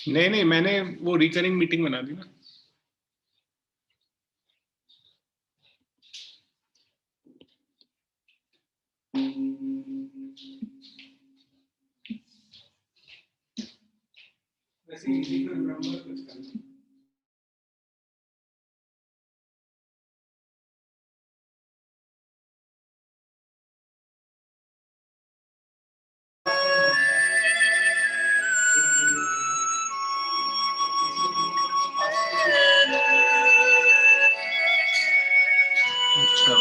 नहीं नहीं, मैंने वो रिकरिंग मीटिंग बना दी ना। वैसे इजी टू रिमेंबर कुछ करना। अच्छा,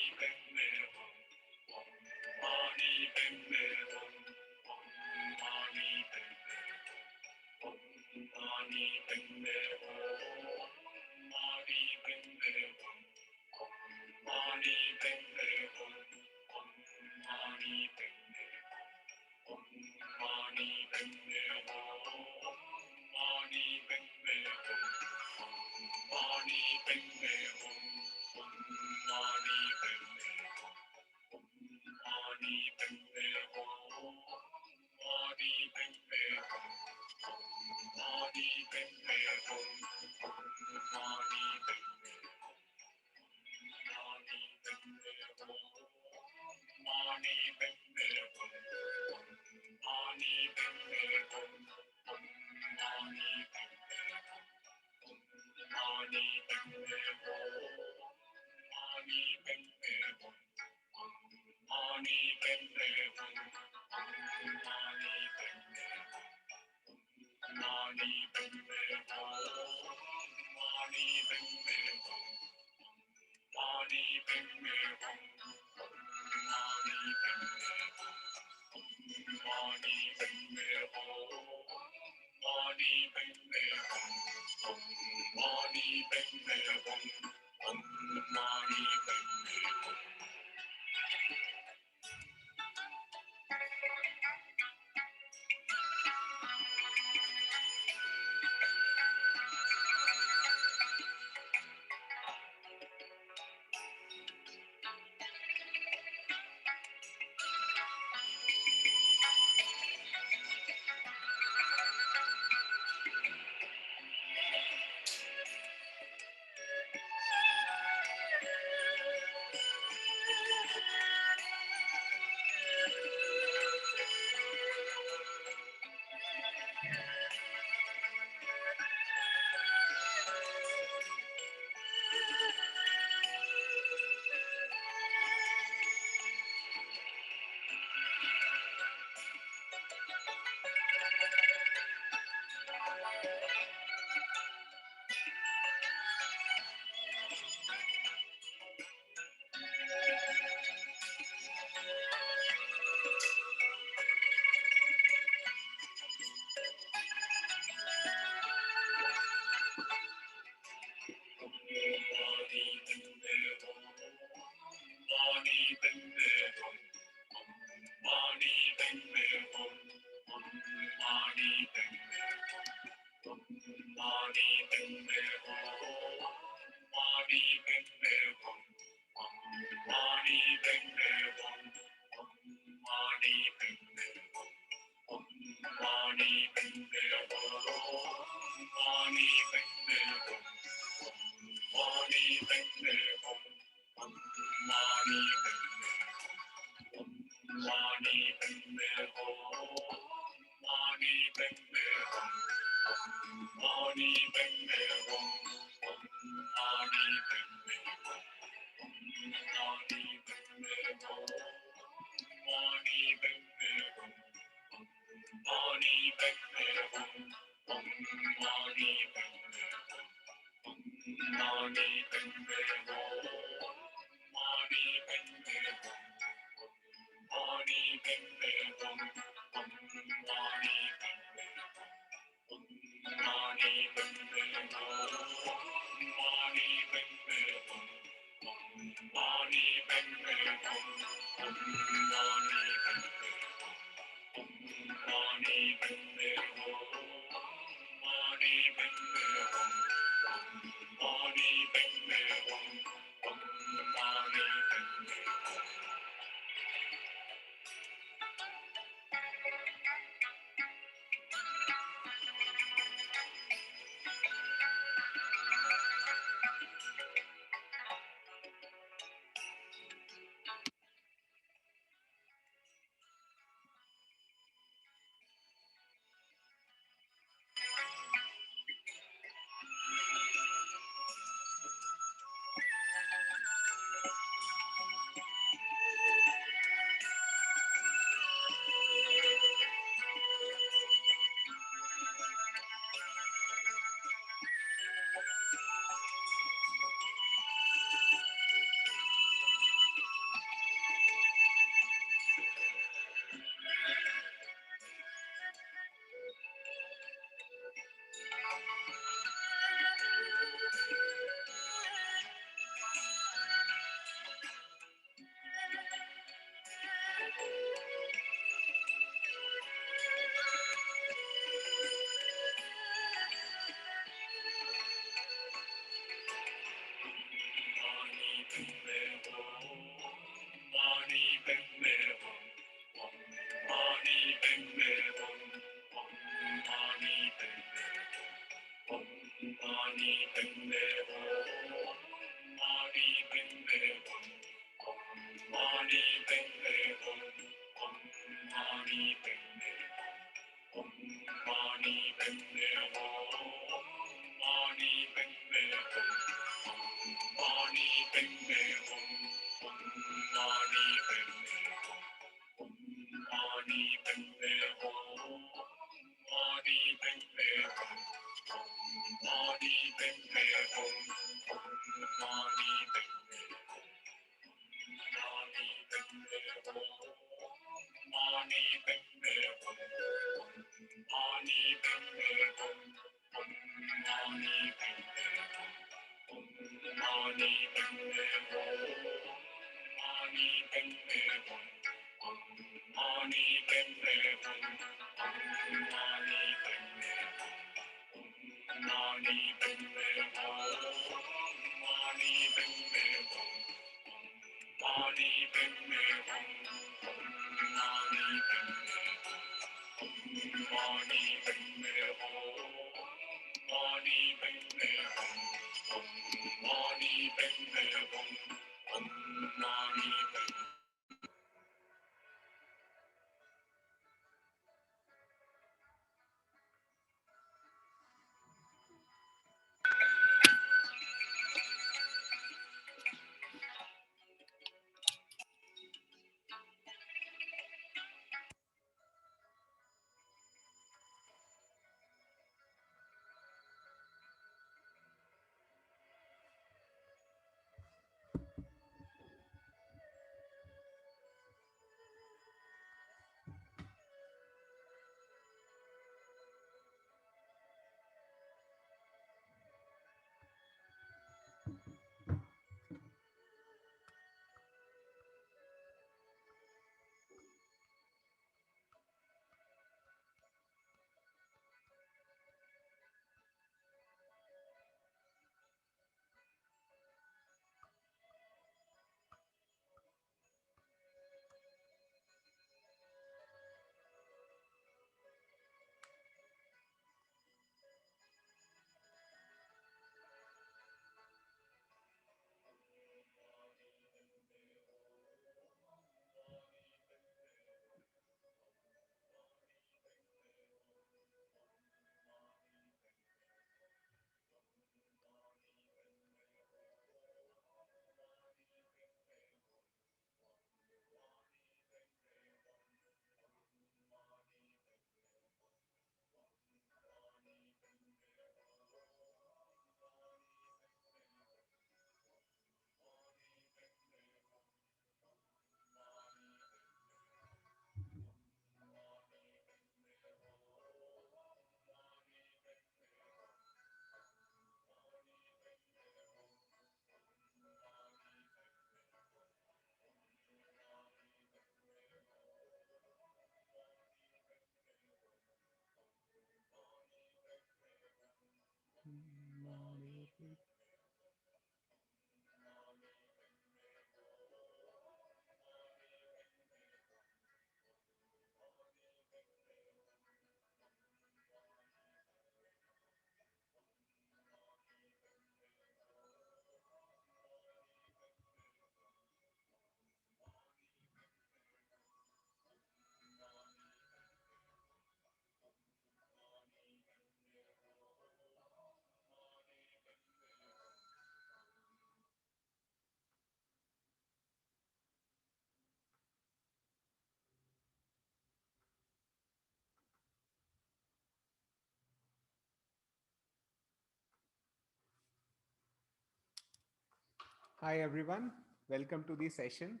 Hi everyone, welcome to the session.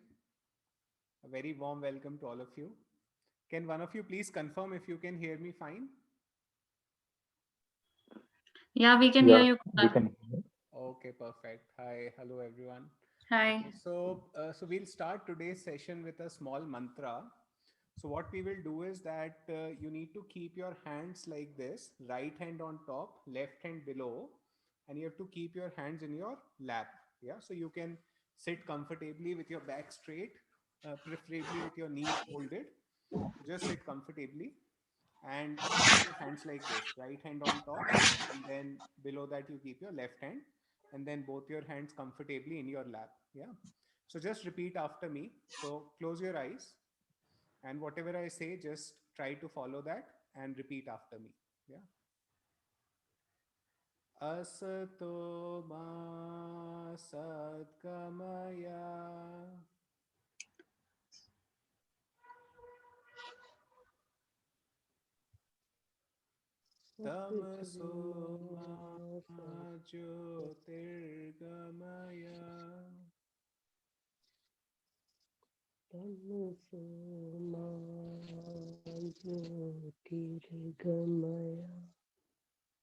A very warm welcome to all of you. Can one of you please confirm if you can hear me fine? Yeah, we can hear Yeah, you, we Kunal. can. Okay, perfect. Hi, hello everyone. Okay, Hi. so we'll start today's session with a small mantra. So what we will do is that you need to keep your hands like this, right hand on top, left hand below, and you have to keep your hands in your lap. Yeah, so you can sit comfortably with your back straight, preferably with your knees folded. So just sit comfortably and keep your hands like this, right hand on top, and then below that you keep your left hand, and then both your hands comfortably in your lap. Yeah. So just repeat after me. So close your eyes, and whatever I say, just try to follow that and repeat after me. Yeah. Asato ma satkamaya tamaso ma jyotirgamaya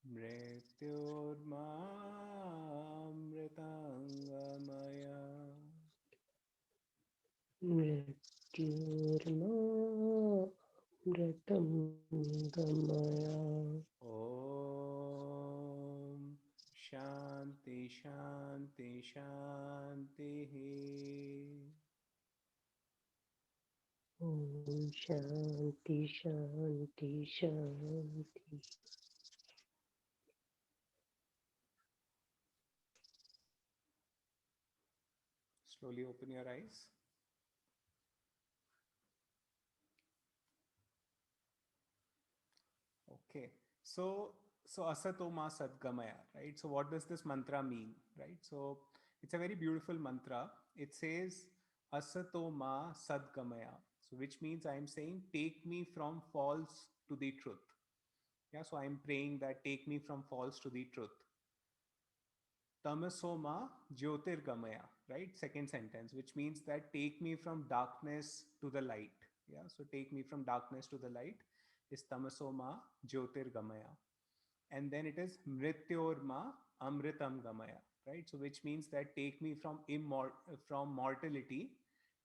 mrityorma mritangamaya. Om Shanti Shanti Shanti. Slowly open your eyes. Okay. So Asatoma Sadgamaya, right? So what does this mantra mean, right? So it's a very beautiful mantra. It says Asatoma Sadgamaya. So which means I am saying take me from false to the truth. Yeah, so I'm praying that take me from false to the truth. Tamasoma Jyotirgamaya, right? Second sentence, which means that take me from darkness to the light. Yeah, so take me from darkness to the light is Tamasoma Jyotirgamaya. And then it is Mrityorma Amritam Gamaya, right? So which means that take me from from mortality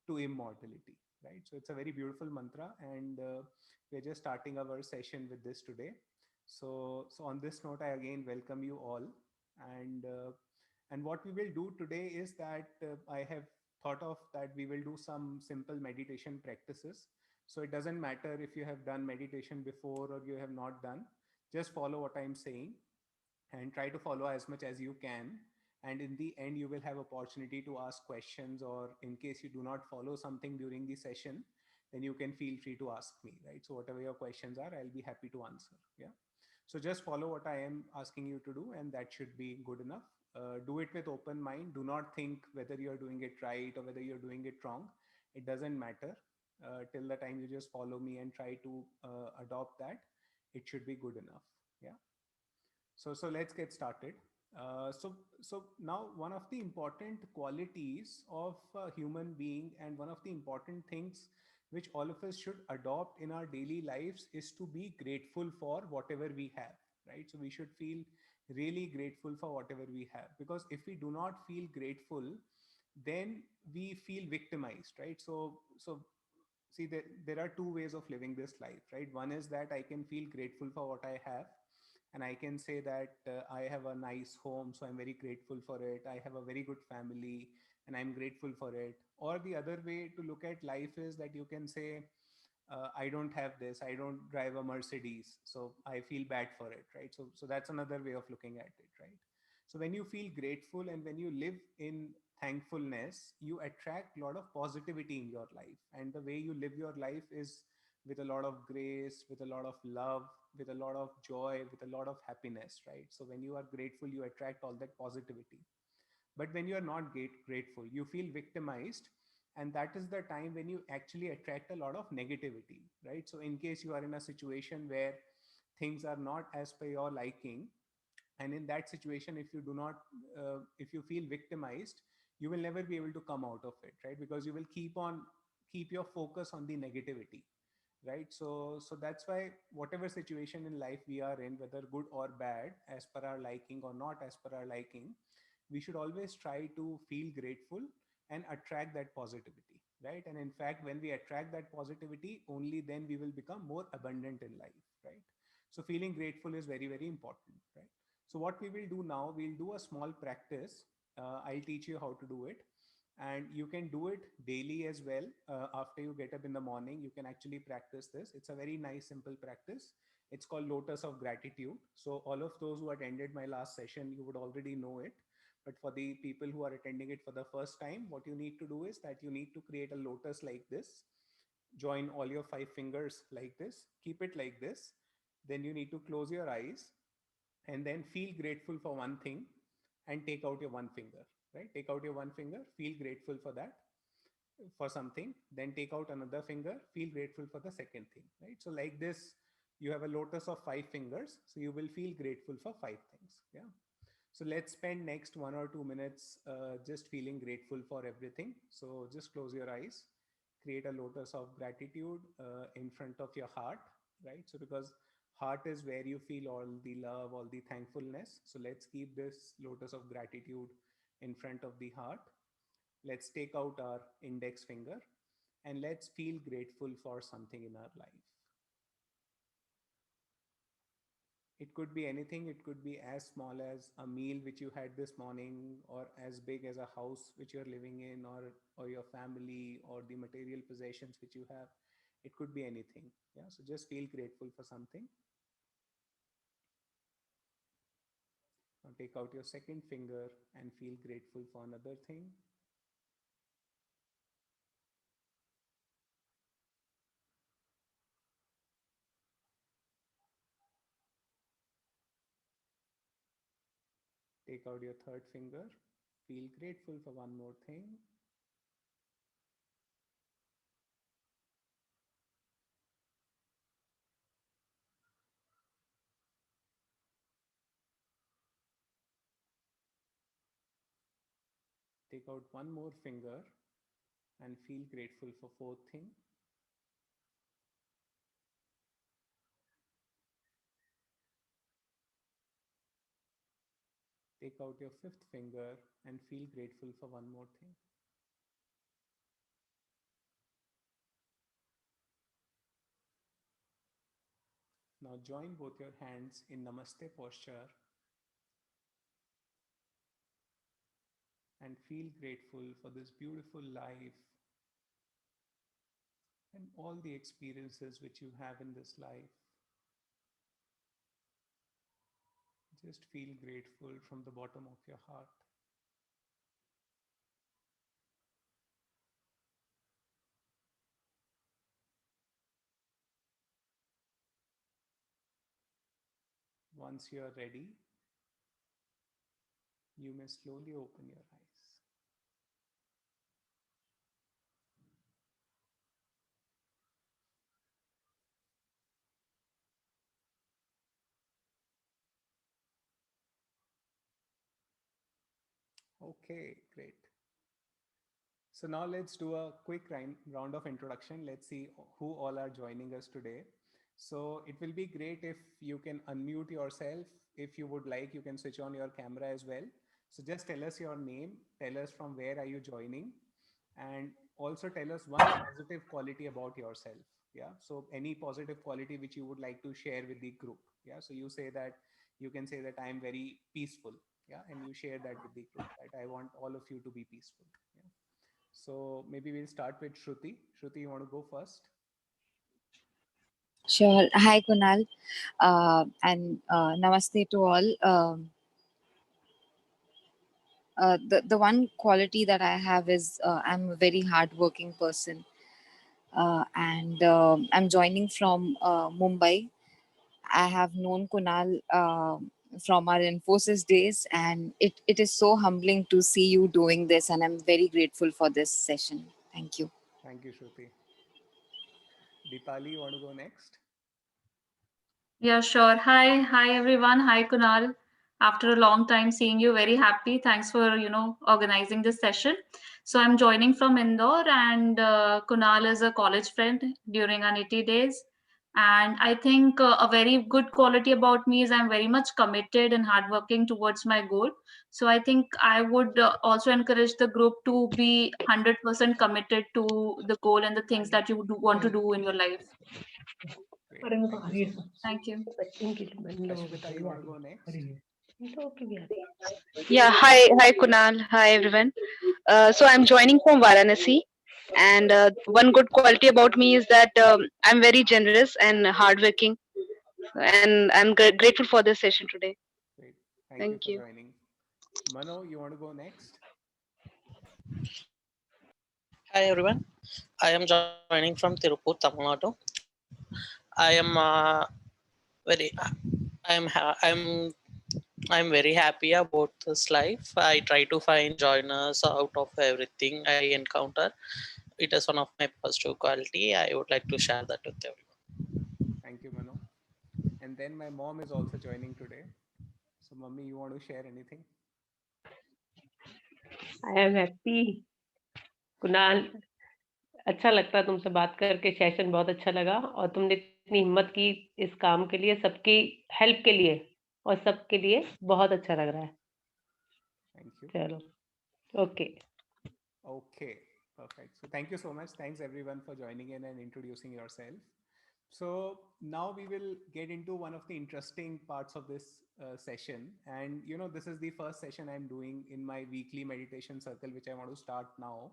to immortality, right? So it's a very beautiful mantra, and we're just starting our session with this today. So on this note, I again welcome you all, and what we will do today is that I have thought of that we will do some simple meditation practices. So it doesn't matter if you have done meditation before or you have not done, just follow what I'm saying and try to follow as much as you can, and in the end you will have opportunity to ask questions, or in case you do not follow something during the session, then you can feel free to ask me, right? So whatever your questions are, I'll be happy to answer. Yeah. So just follow what I am asking you to do, and that should be good enough. Do it with open mind. Do not think whether you're doing it right or whether you're doing it wrong. It doesn't matter. Till the time you just follow me and try to adopt that, it should be good enough. Yeah. So let's get started. So now one of the important qualities of a human being, and one of the important things which all of us should adopt in our daily lives, is to be grateful for whatever we have, right? So we should feel really grateful for whatever we have, because if we do not feel grateful, then we feel victimized, right? So see, there are two ways of living this life, right? One is that I can feel grateful for what I have, and I can say that I have a nice home, so I'm very grateful for it. I have a very good family, and I'm grateful for it. Or the other way to look at life is that you can say, I don't have this, I don't drive a Mercedes, so I feel bad for it, right? So that's another way of looking at it, right? So when you feel grateful and when you live in thankfulness, you attract a lot of positivity in your life, and the way you live your life is with a lot of grace, with a lot of love, with a lot of joy, with a lot of happiness, right? So when you are grateful, you attract all that positivity. But when you are not grateful, you feel victimized, and that is the time when you actually attract a lot of negativity, right? So in case you are in a situation where things are not as per your liking, and in that situation, if you do not if you feel victimized, you will never be able to come out of it, right? Because you will keep your focus on the negativity, right? So that's why whatever situation in life we are in, whether good or bad, as per our liking or not as per our liking, we should always try to feel grateful and attract that positivity, right? And in fact, when we attract that positivity, only then we will become more abundant in life, right? So feeling grateful is very, very important, right? So what we will do now, we'll do a small practice. I'll teach you how to do it, and you can do it daily as well. After you get up in the morning, you can actually practice this. It's a very nice, simple practice. It's called Lotus of Gratitude. So all of those who attended my last session, you would already know it. But for the people who are attending it for the first time, what you need to do is that you need to create a lotus like this. Join all your 5 fingers like this. Keep it like this. Then you need to close your eyes and then feel grateful for one thing and take out your one finger, right? Take out your one finger, feel grateful for that, for something, then take out another finger, feel grateful for the second thing, right? So like this, you have a lotus of 5 fingers, so you will feel grateful for 5 things. Yeah. So let's spend next 1 or 2 minutes just feeling grateful for everything. So just close your eyes, create a lotus of gratitude in front of your heart, right? So because heart is where you feel all the love, all the thankfulness. So let's keep this lotus of gratitude in front of the heart. Let's take out our index finger and let's feel grateful for something in our life. It could be anything. It could be as small as a meal which you had this morning, or as big as a house which you're living in, or your family, or the material possessions which you have. It could be anything. Yeah. So just feel grateful for something. Now take out your second finger and feel grateful for another thing. Take out your third finger. Feel grateful for one more thing. Take out one more finger and feel grateful for fourth thing. Take out your fifth finger and feel grateful for one more thing. Now join both your hands in Namaste posture and feel grateful for this beautiful life and all the experiences which you have in this life. Just feel grateful from the bottom of your heart. Once you are ready, you may slowly open your eyes. Okay, great. So now let's do a quick round of introduction. Let's see who all are joining us today. So it will be great if you can unmute yourself. If you would like, you can switch on your camera as well. So just tell us your name, tell us from where are you joining, and also tell us one positive quality about yourself. Yeah. So any positive quality which you would like to share with the group. Yeah. So you can say that I am very peaceful. Yeah. And you share that with the group, right? I want all of you to be peaceful. Yeah. So maybe we'll start with Shruti. Shruti, you want to go first? Sure. Hi, Kunal, and namaste to all. The one quality that I have is I'm a very hardworking person, and I'm joining from Mumbai. I have known Kunal from our Infosys days, and it is so humbling to see you doing this, and I'm very grateful for this session. Thank you. Thank you, Shruti. Deepali, you want to go next? Yeah, sure. Hi everyone. Hi Kunal. After a long time seeing you, very happy. Thanks for organizing this session. So I'm joining from Indore, and Kunal is a college friend during our Nitty days. And I think a very good quality about me is I'm very much committed and hardworking towards my goal. So I think I would also encourage the group to be 100% committed to the goal and the things that you want to do in your life. Great. Thank you so much. Thank you. Ashmita, you want to go next? Yeah, hi Kunal, hi everyone. So I'm joining from Varanasi, and one good quality about me is that I'm very generous and hardworking, and I'm grateful for this session today. Great. Thank you Thank for you. joining. Mano, you want to go next? Hi everyone, I am joining from Tirupur, Tamil Nadu. I am very, I am, I'm very happy about this life. I try to find joiners out of everything I encounter. It is one of my positive quality. I would like to share that with everyone. Thank you, Mano. And then my mom is also joining today. So, Mummy, you want to share anything? I am happy Kunal अच्छा लगता तुमसे बात करके session बहुत अच्छा लगा और तुमने इतनी हिम्मत की इस काम के लिए सबकी हेल्प के लिए और सबके लिए बहुत अच्छा लग रहा है Thank you. चलो okay Okay, perfect. So thank you so much. Thanks everyone for joining in and introducing yourself. So now we will get into one of the interesting parts of this session. And this is the first session I'm doing in my weekly meditation circle, which I want to start now.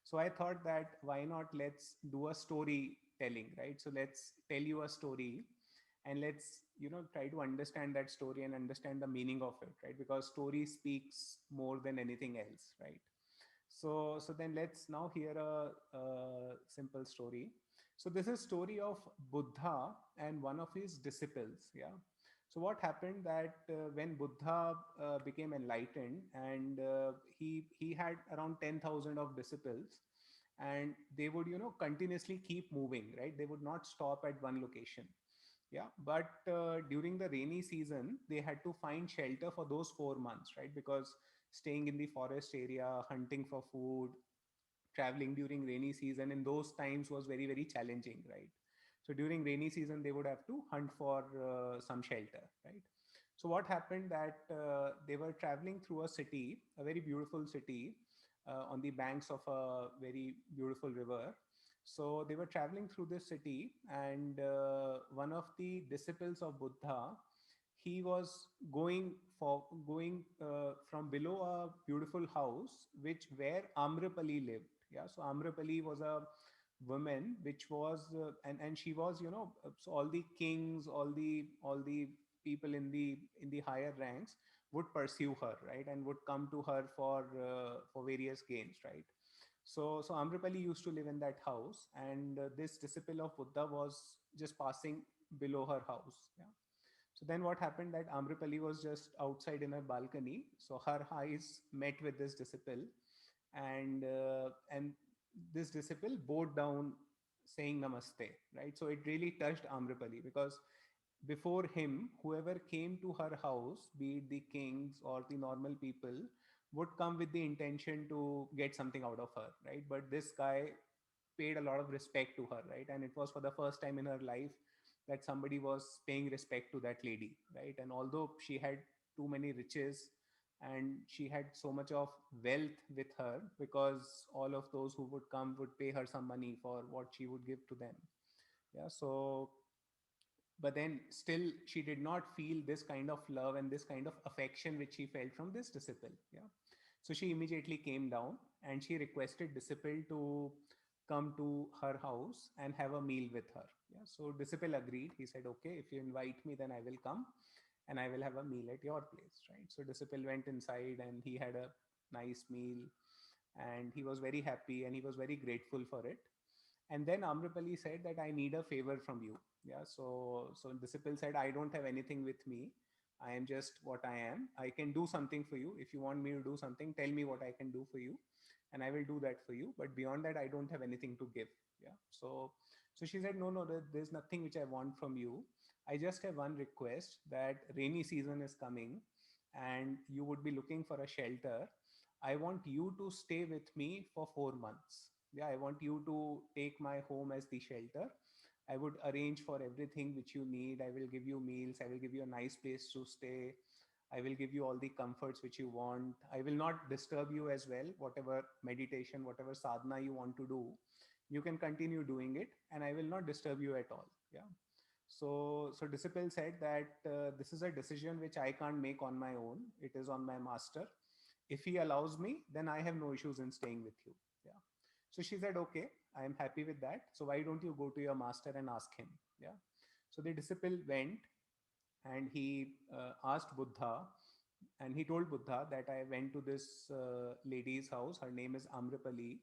So I thought that why not let's do a storytelling, right? So let's tell you a story and let's try to understand that story and understand the meaning of it, right? Because story speaks more than anything else, right? So then let's now hear a simple story. So this is story of Buddha and one of his disciples. Yeah. So what happened that when Buddha became enlightened and he had around 10,000 of disciples, and they would continuously keep moving, right? They would not stop at one location. Yeah, but during the rainy season they had to find shelter for those 4 months, right? Because staying in the forest area, hunting for food, traveling during rainy season in those times was very, very challenging, right? So during rainy season they would have to hunt for some shelter, right? So what happened that they were traveling through a city, a very beautiful city, on the banks of a very beautiful river. So they were traveling through this city, and one of the disciples of Buddha, he was going from below a beautiful house which where Amrapali lived. Yeah, so Amrapali was a woman which was and she was so all the kings, all the people in the higher ranks would pursue her, right, and would come to her for various gains, right? So Amrapali used to live in that house, and this disciple of Buddha was just passing below her house. Yeah. So then what happened that Amrapali was just outside in her balcony. So her eyes met with this disciple, and this disciple bowed down saying namaste, right? So it really touched Amrapali because before him, whoever came to her house, be it the kings or the normal people, would come with the intention to get something out of her, right? But this guy paid a lot of respect to her, right? And it was for the first time in her life that somebody was paying respect to that lady, right? And although she had too many riches and she had so much of wealth with her, because all of those who would come would pay her some money for what she would give to them. Yeah. So but then still she did not feel this kind of love and this kind of affection which she felt from this disciple. Yeah. So she immediately came down and she requested disciple to come to her house and have a meal with her. Yeah. So disciple agreed. He said, okay, if you invite me, then I will come and I will have a meal at your place, right? So disciple went inside and he had a nice meal, and he was very happy and he was very grateful for it. And then Amrapali said that I need a favor from you. Yeah. So disciple said, I don't have anything with me. I am just what I am. I can do something for you. If you want me to do something, tell me what I can do for you, and I will do that for you. But beyond that, I don't have anything to give. Yeah. So she said, no, no, there's nothing which I want from you. I just have one request that rainy season is coming, and you would be looking for a shelter, I want you to stay with me for 4 months. Yeah, I want you to take my home as the shelter. I would arrange for everything which you need. I will give you meals. I will give you a nice place to stay. I will give you all the comforts which you want. I will not disturb you as well. Whatever meditation, whatever sadhana you want to do, you can continue doing it, and I will not disturb you at all. Yeah. So Disciple said that this is a decision which I can't make on my own. It is on my master. If he allows me, then I have no issues in staying with you. Yeah. So she said, okay, I am happy with that. So why don't you go to your master and ask him? Yeah. So the disciple went, and he asked Buddha, and he told Buddha that I went to this lady's house. Her name is Amrapali,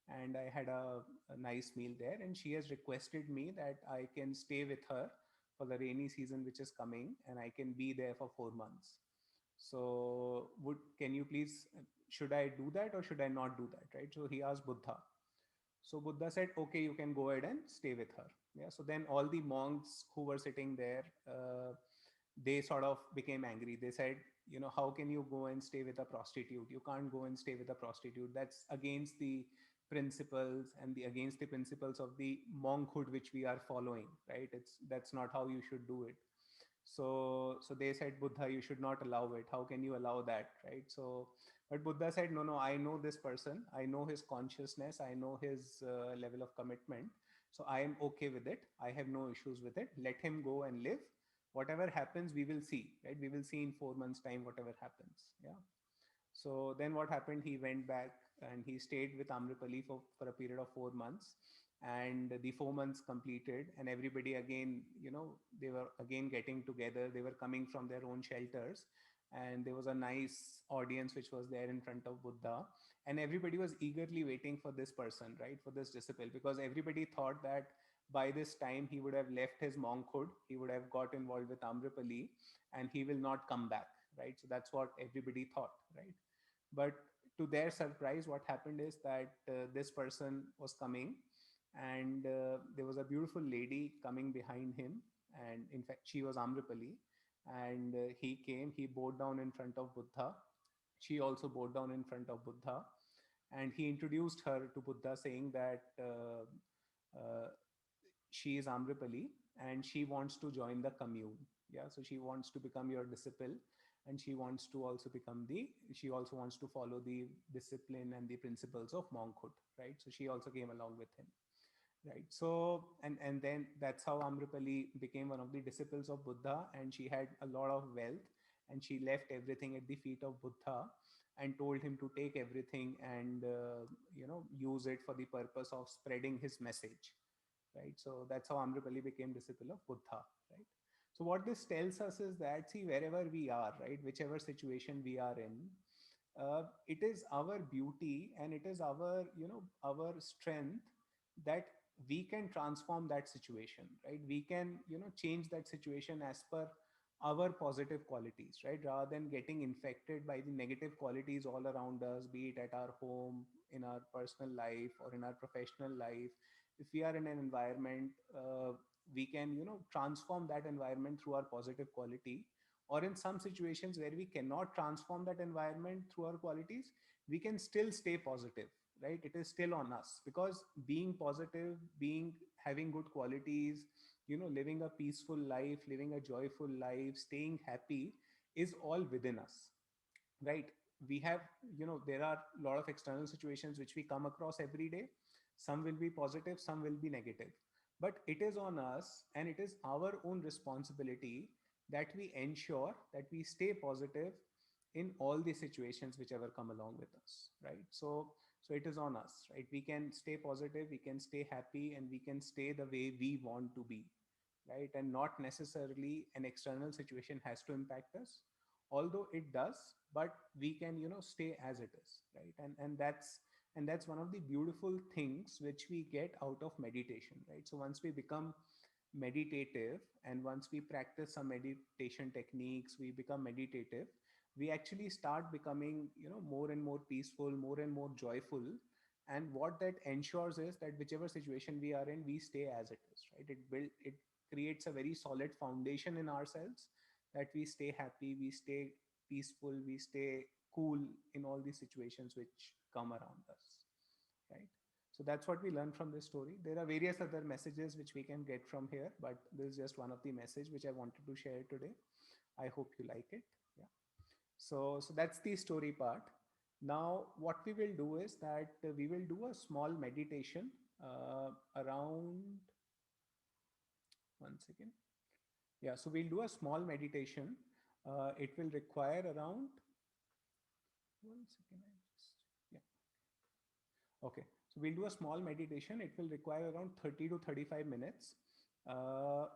and I had a nice meal there. And she has requested me that I can stay with her for the rainy season which is coming, and I can be there for 4 months. So, can you please? Should I do that or should I not do that? Right. So he asked Buddha. So Buddha said, okay, you can go ahead and stay with her. Yeah. So then all the monks who were sitting there, they sort of became angry. They said, how can you go and stay with a prostitute? You can't go and stay with a prostitute. That's against the principles and against the principles of the monkhood which we are following, right? That's not how you should do it. So they said, Buddha, you should not allow it. How can you allow that, right? So, but Buddha said, no, I know this person. I know his consciousness. I know his level of commitment. So I am okay with it. I have no issues with it. Let him go and live. Whatever happens, we will see, right? We will see in 4 months' time, whatever happens. Yeah. So then what happened? He went back and he stayed with Amrapali for a period of 4 months. And the 4 months completed, and everybody again, they were again getting together. They were coming from their own shelters, and there was a nice audience which was there in front of Buddha. And everybody was eagerly waiting for this person, right? For this disciple, because everybody thought that by this time he would have left his monkhood, he would have got involved with Amrapali, and he will not come back, right? So that's what everybody thought, right? But to their surprise, what happened is that this person was coming, and there was a beautiful lady coming behind him. And in fact, she was Amrapali. And he bowed down in front of Buddha. She also bowed down in front of Buddha. And he introduced her to Buddha, saying that uh, she is Amrapali and she wants to join the commune. Yeah, so she wants to become your disciple, and she wants to also she also wants to follow the discipline and the principles of monkhood, right? So she also came along with him, right? So and then that's how Amrapali became one of the disciples of Buddha, and she had a lot of wealth, and she left everything at the feet of Buddha and told him to take everything and use it for the purpose of spreading his message, right? So that's how Amrapali became disciple of Buddha, right? So what this tells us is that, see, wherever we are, right, whichever situation we are in, it is our beauty and it is our strength that we can transform that situation, right? We can change that situation as per our positive qualities, right? Rather than getting infected by the negative qualities all around us, be it at our home, in our personal life, or in our professional life. If we are in an environment, we can transform that environment through our positive quality. Or in some situations where we cannot transform that environment through our qualities, we can still stay positive, right? It is still on us, because being positive, having good qualities, living a peaceful life, living a joyful life, staying happy, is all within us, right? We have, there are a lot of external situations which we come across every day. Some will be positive, some will be negative, but it is on us and it is our own responsibility that we ensure that we stay positive in all the situations whichever come along with us, right? So it is on us, right? We can stay positive, we can stay happy, and we can stay the way we want to be, right? And not necessarily an external situation has to impact us, although it does. But we can stay as it is, right? And that's one of the beautiful things which we get out of meditation, right? So once we become meditative, and once we practice some meditation techniques, we become meditative, we actually start becoming more and more peaceful, more and more joyful. And what that ensures is that whichever situation we are in, we stay as it is, right? It creates a very solid foundation in ourselves, that we stay happy, we stay peaceful, we stay cool in all these situations which come around us, right? So that's what we learn from this story. There are various other messages which we can get from here, but this is just one of the message which I wanted to share today. I hope you like it. Yeah. So that's the story part. Now, what we will do is that we will do a small meditation around 1 second. Yeah, so we'll do a small meditation. It will require around 1 second. Yeah. Okay, so we'll do a small meditation. It will require around 30 to 35 minutes.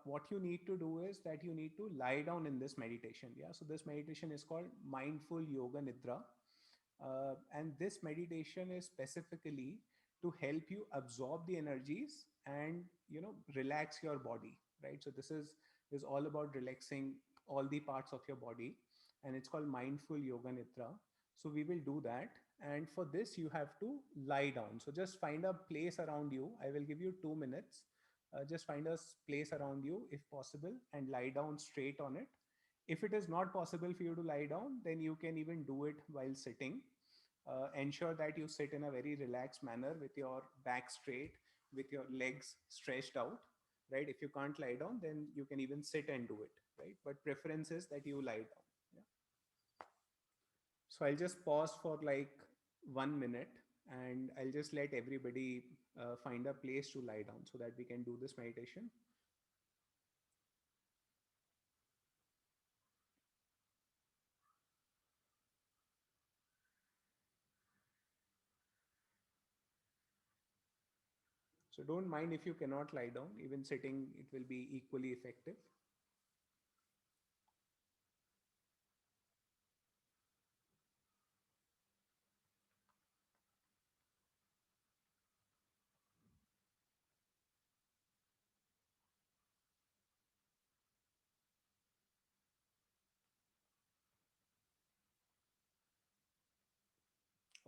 What you need to do is that you need to lie down in this meditation. Yeah, so this meditation is called Mindful Yoga Nidra. And this meditation is specifically to help you absorb the energies and relax your body, right? So this is all about relaxing all the parts of your body, and it's called Mindful Yoga Nidra. So we will do that, and for this you have to lie down. So just find a place around you. I will give you 2 minutes. Just find a place around you if possible and lie down straight on it. If it is not possible for you to lie down, then you can even do it while sitting. Ensure that you sit in a very relaxed manner with your back straight, with your legs stretched out, right? If you can't lie down, then you can even sit and do it, right? But preference is that you lie down. Yeah. So I'll just pause for like 1 minute, and I'll just let everybody find a place to lie down so that we can do this meditation. So don't mind if you cannot lie down, even sitting, it will be equally effective.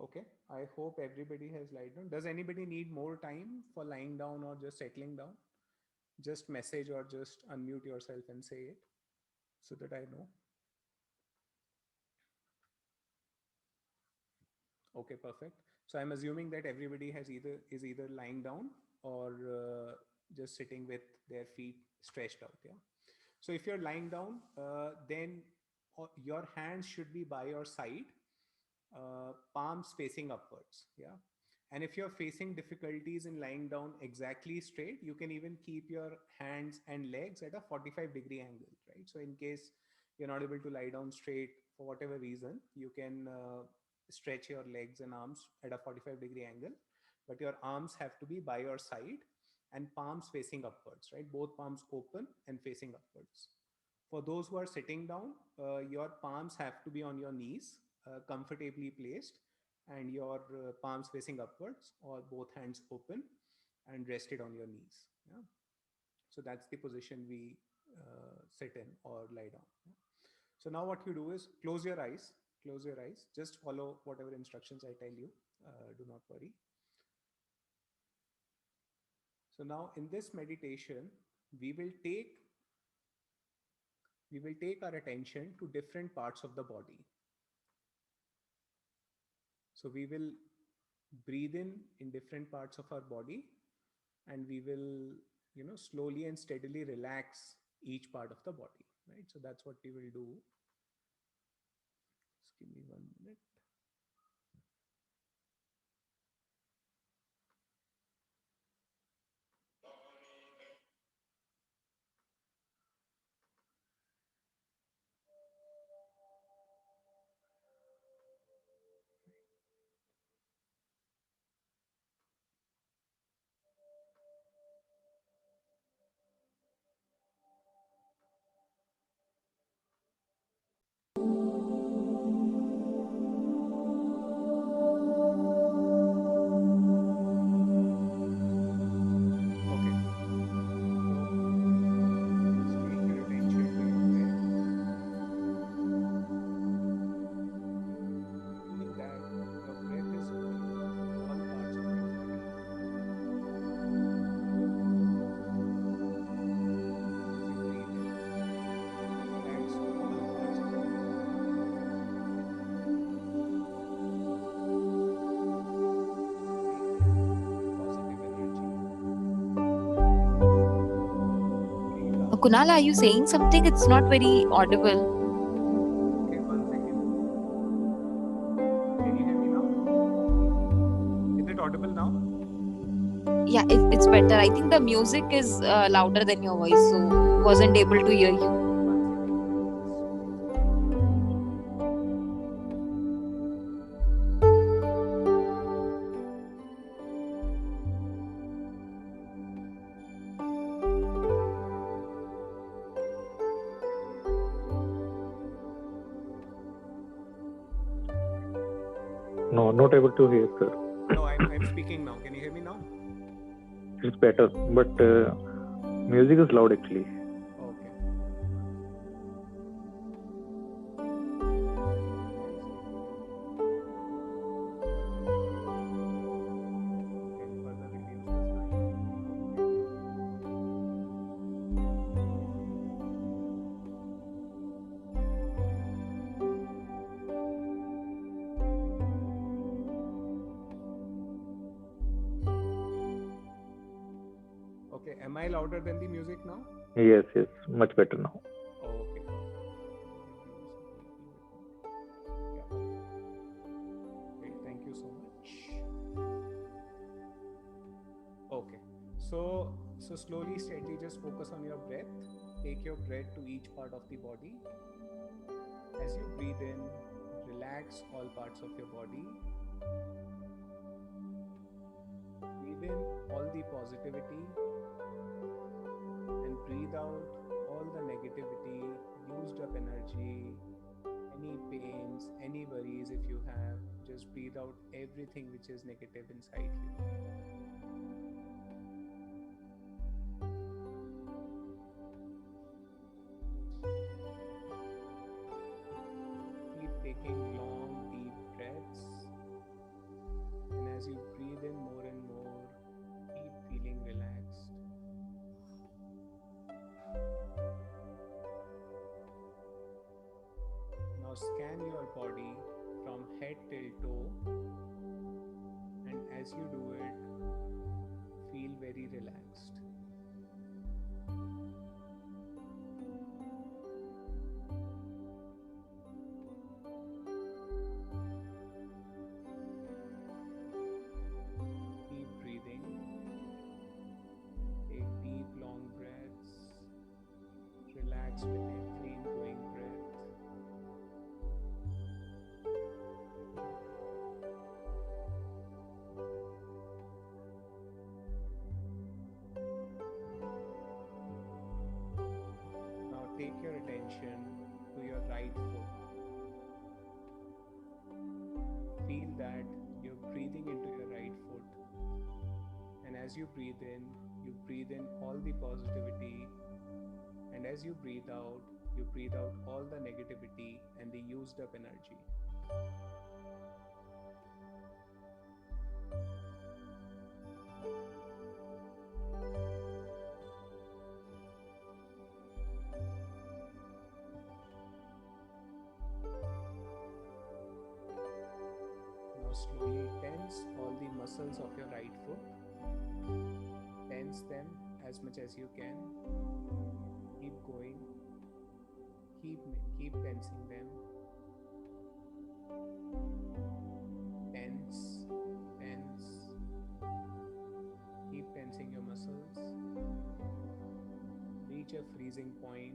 Okay, I hope everybody has lied down. Does anybody need more time for lying down or just settling down? Just message or just unmute yourself and say it so that I know. Okay, perfect. So I'm assuming that everybody is either lying down or just sitting with their feet stretched out. Yeah. So if you're lying down, then your hands should be by your side, palms facing upwards. Yeah. And if you're facing difficulties in lying down exactly straight, you can even keep your hands and legs at a 45-degree angle, right? So in case you're not able to lie down straight for whatever reason, you can stretch your legs and arms at a 45-degree angle, but your arms have to be by your side and palms facing upwards, right? Both palms open and facing upwards. For those who are sitting down, your palms have to be on your knees, comfortably placed, and your palms facing upwards or both hands open and rested on your knees. Yeah. So that's the position we sit in or lie down. Yeah. So now what you do is close your eyes. Close your eyes. Just follow whatever instructions I tell you. Do not worry. So now in this meditation, we will take our attention to different parts of the body. So we will breathe in different parts of our body, and we will, slowly and steadily relax each part of the body, right? So that's what we will do. Just give me 1 minute. Kunal, are you saying something? It's not very audible. Okay, 1 second. Can you hear me now? Is it audible now? Yeah, it's better. I think the music is louder than your voice, so wasn't able to hear you. 1 second. No, not able to hear, sir. No, I'm speaking now. Can you hear me now? It's better, but music is loud actually. Okay. Can further reduce the size. Okay, am I louder than the music now? Yes, much better now. Okay. Yeah. Great, thank you so much. Okay, so slowly, steadily, just focus on your breath. Take your breath to each part of the body. As you breathe in, relax all parts of your body. Breathe in all the positivity and breathe out all the negativity, used up energy, any pains, any worries if you have. Just breathe out everything which is negative inside you. Keep taking long, deep breaths. And as you breathe in more and more, keep feeling relaxed. Now scan your body from head till toe, and as you do it, feel very relaxed. Keep breathing. Take deep, long breaths. Relax with every ingoing breath. Now take your attention to your right foot. Feel that you're breathing into your right foot. And as you breathe in all the positivity. And as you breathe out all the negativity and the used up energy. Now slowly tense all the muscles of your right foot. Tense them as much as you can. Keep going. Keep tensing them. Tense. Keep tensing your muscles. Reach a freezing point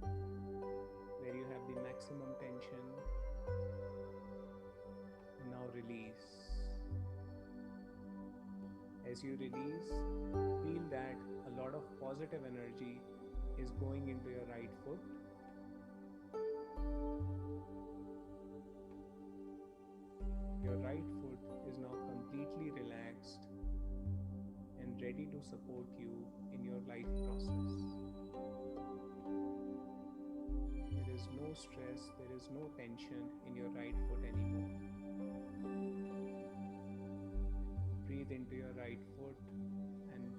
where you have the maximum tension. And now release. As you release, feel that a lot of positive energy is going into your right foot. Your right foot is now completely relaxed and ready to support you in your life process. There is no stress, there is no tension in your right foot anymore. Breathe into your right foot and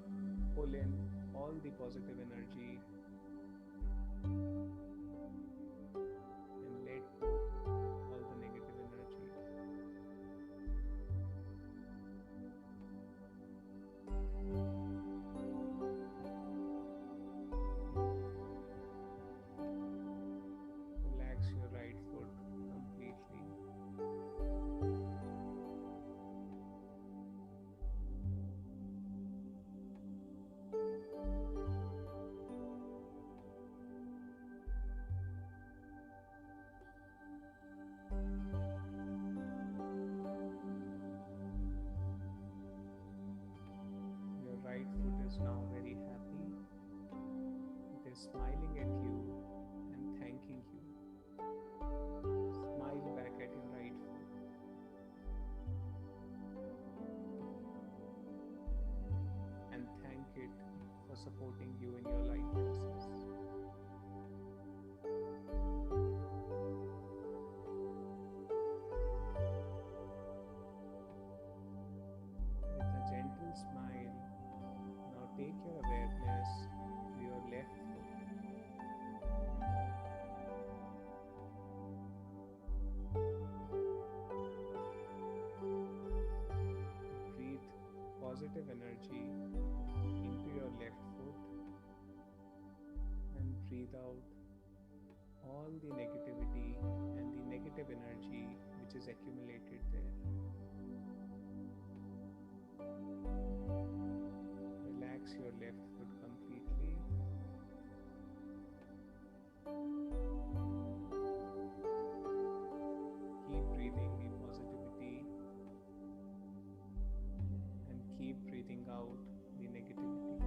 pull in all the positive energy and let go all the negative energy. is now very happy. It is smiling at you and thanking you. Smile back at your right foot. And thank it for supporting you in your life process. With a gentle smile, now take your awareness to your left foot. Breathe positive energy into your left foot and breathe out all the negativity and the negative energy which is accumulated there. Relax your left foot completely. Keep breathing the positivity and keep breathing out the negativity.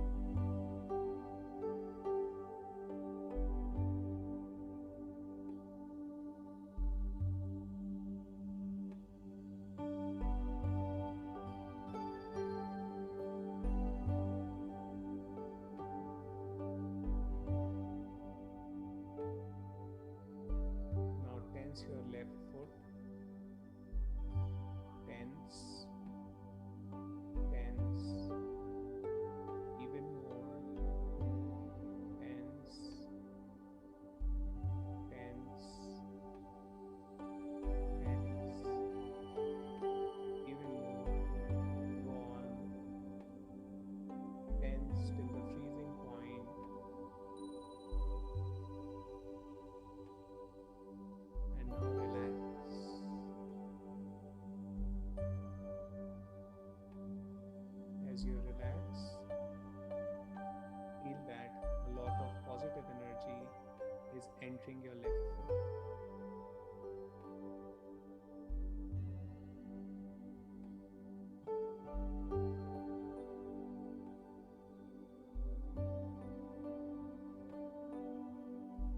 Now tense your left foot. Tense, tense, even more. Tense, tense, tense, even more. Go on. Tense till the freezing point. And now relax. As you relax, feel that a lot of positive energy is entering your left foot.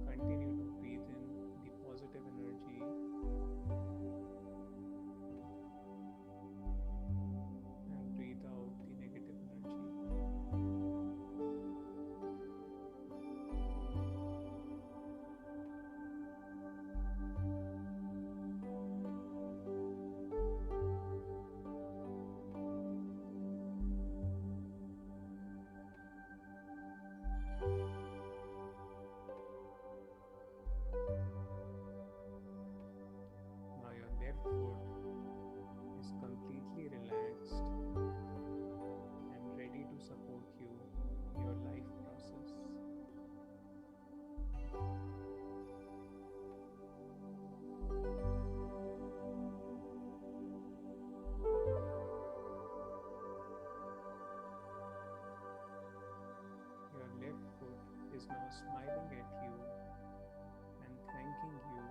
Continue to breathe in the positive energy and breathe out the negative energy. Now your left foot is completely relaxed and ready to support you in your life process. Your left foot is now smiling at you and thanking you.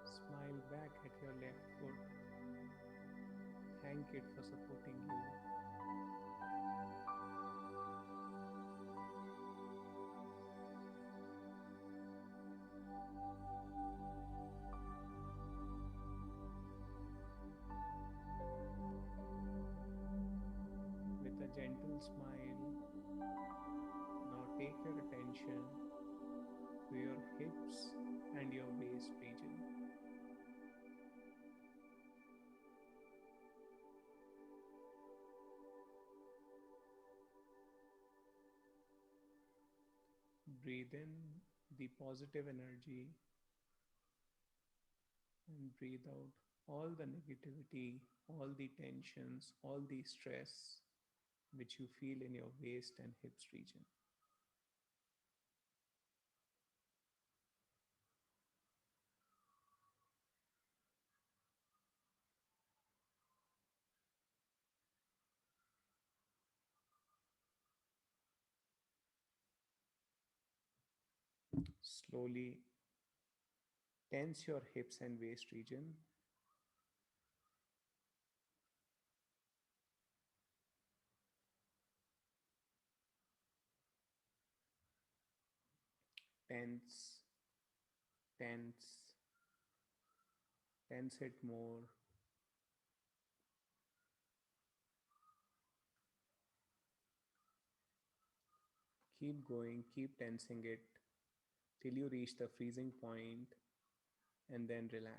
Smile back at your left foot. Thank it for supporting you. With a gentle smile, now take your attention to your hips and your waist region. Breathe in the positive energy and breathe out all the negativity, all the tensions, all the stress which you feel in your waist and hips region. Slowly tense your hips and waist region. tense, tense, tense it more. Keep going, keep tensing it till you reach the freezing point and then relax.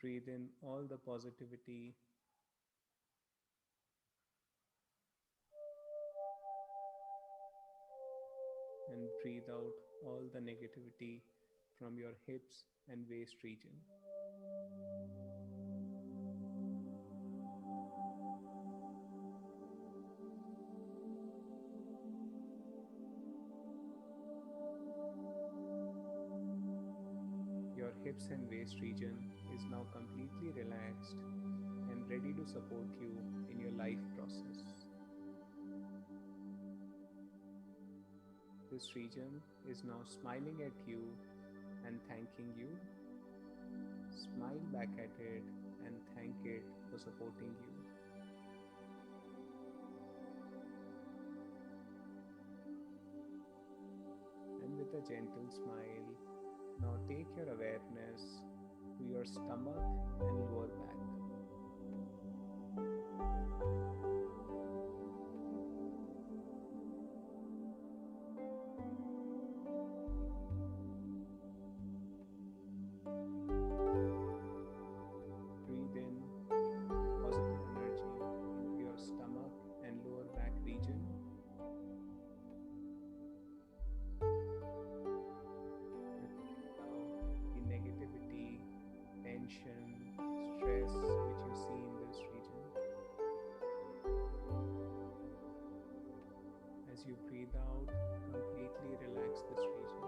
Breathe in all the positivity and breathe out all the negativity from your hips and waist region. Your hips and waist region is now completely relaxed and ready to support you in your life process. This region is now smiling at you and thanking you. Smile back at it and thank it for supporting you. And with a gentle smile, now take your awareness to your stomach and lower back. Breathe in positive energy into your stomach and lower back region. The negativity, tension, stress which you see in this region. As you breathe out, completely relax this region.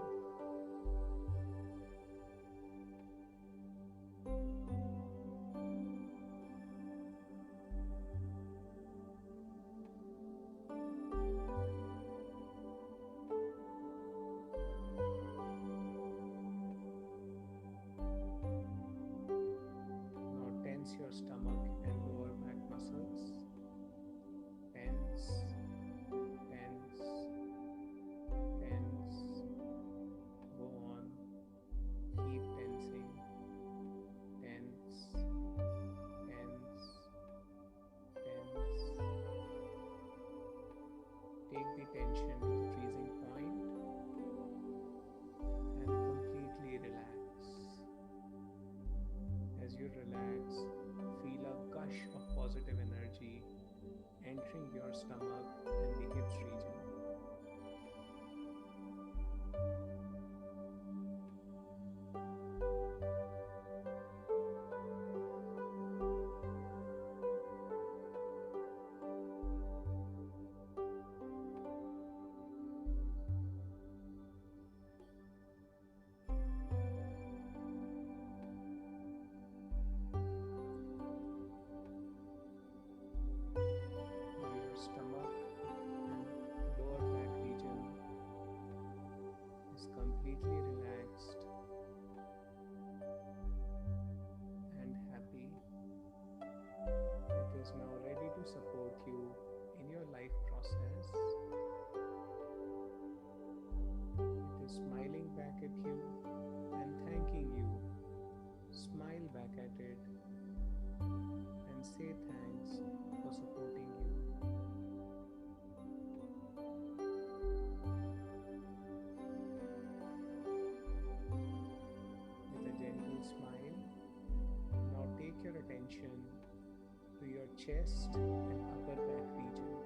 Now tense your stomach and lower back muscles. Tense, tense, tense. Go on. Keep tensing. Tense, tense, tense. Take the tension to the freezing point and completely relax. As you relax, feel a gush of positive energy entering your stomach and the hips region. Your stomach and lower back region is completely relaxed and happy. It is now ready to support you in your life process. It is smiling back at you and thanking you. Smile back at it and say thanks for supporting you. With a gentle smile, now take your attention to your chest and upper back region.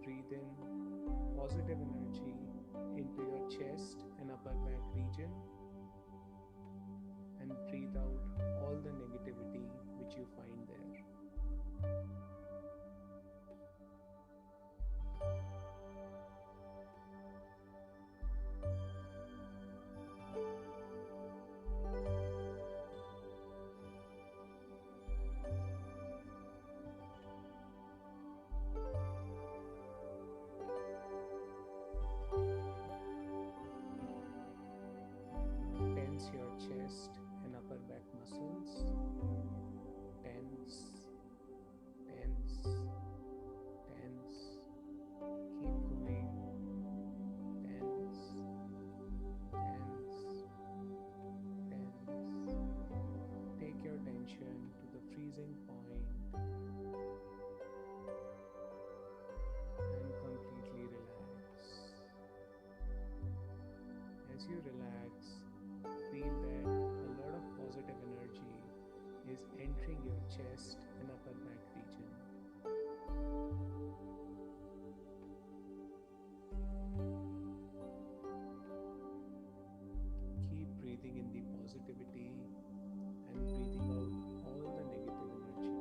Breathe in positive energy into your chest and upper back region and breathe out all the negativity which you find there. is entering your chest and upper back region. Keep breathing in the positivity and breathing out all the negative energy.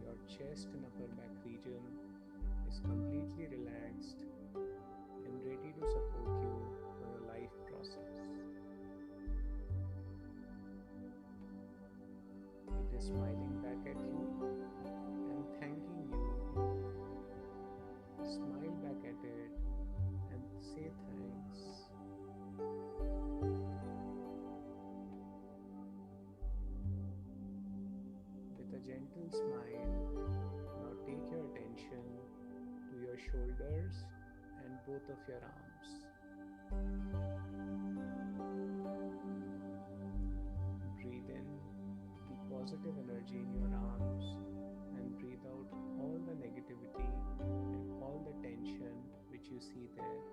Your chest and upper back region is completely relaxed and ready to support you for your life process. It is smiling back at you and thanking you. Smile back at it and say thanks. With a gentle smile, now take your attention to your shoulders and both of your arms. Breathe in the positive energy in your arms and breathe out all the negativity and all the tension which you see there.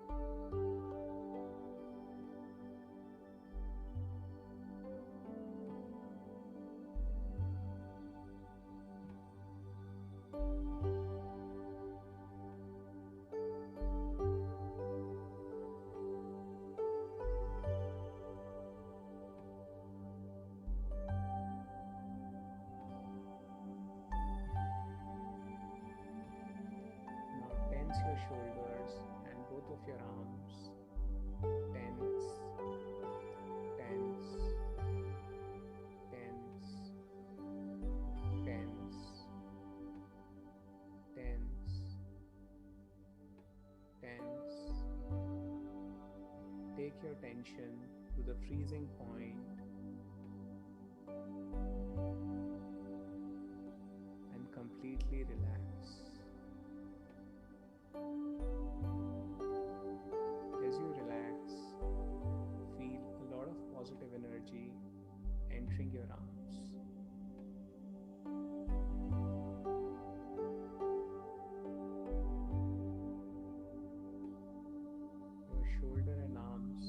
Now tense your shoulders and both of your arms. Tense, tense, tense, tense, tense, tense. Take your tension to the freezing point and completely relax. As you relax, feel a lot of positive energy entering your arms. Your shoulder and arms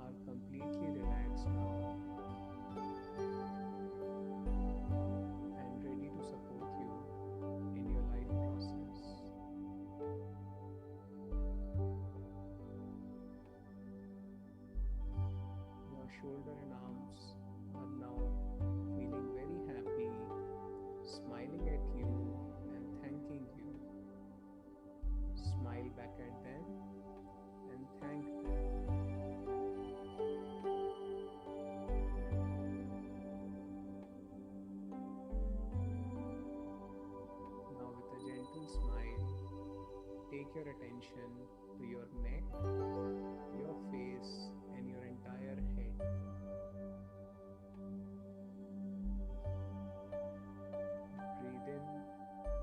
are completely relaxed now and ready to support you in your life process. Your shoulder and arms are now feeling very happy, smiling at you and thanking you. Smile back at them and thank them. Now, with a gentle smile, take your attention to your neck, your face, and your entire head. Breathe in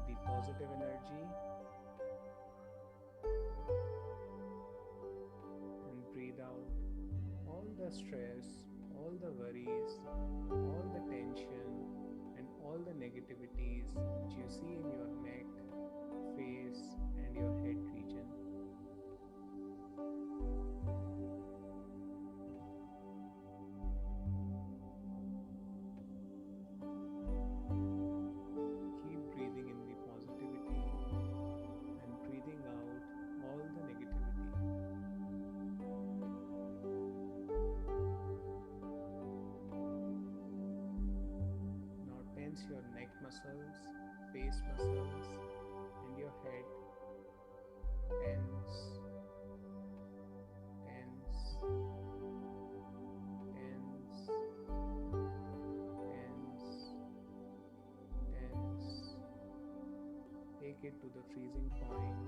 the positive energy and breathe out all the stress, all the worries, all the tension, and all the negativities which you see in your neck, face, and your head region. Keep breathing in the positivity and breathing out all the negativity. Now tense your neck muscles, face muscles, and your head. Tense, tense, tense, tense, tense. Take it to the freezing point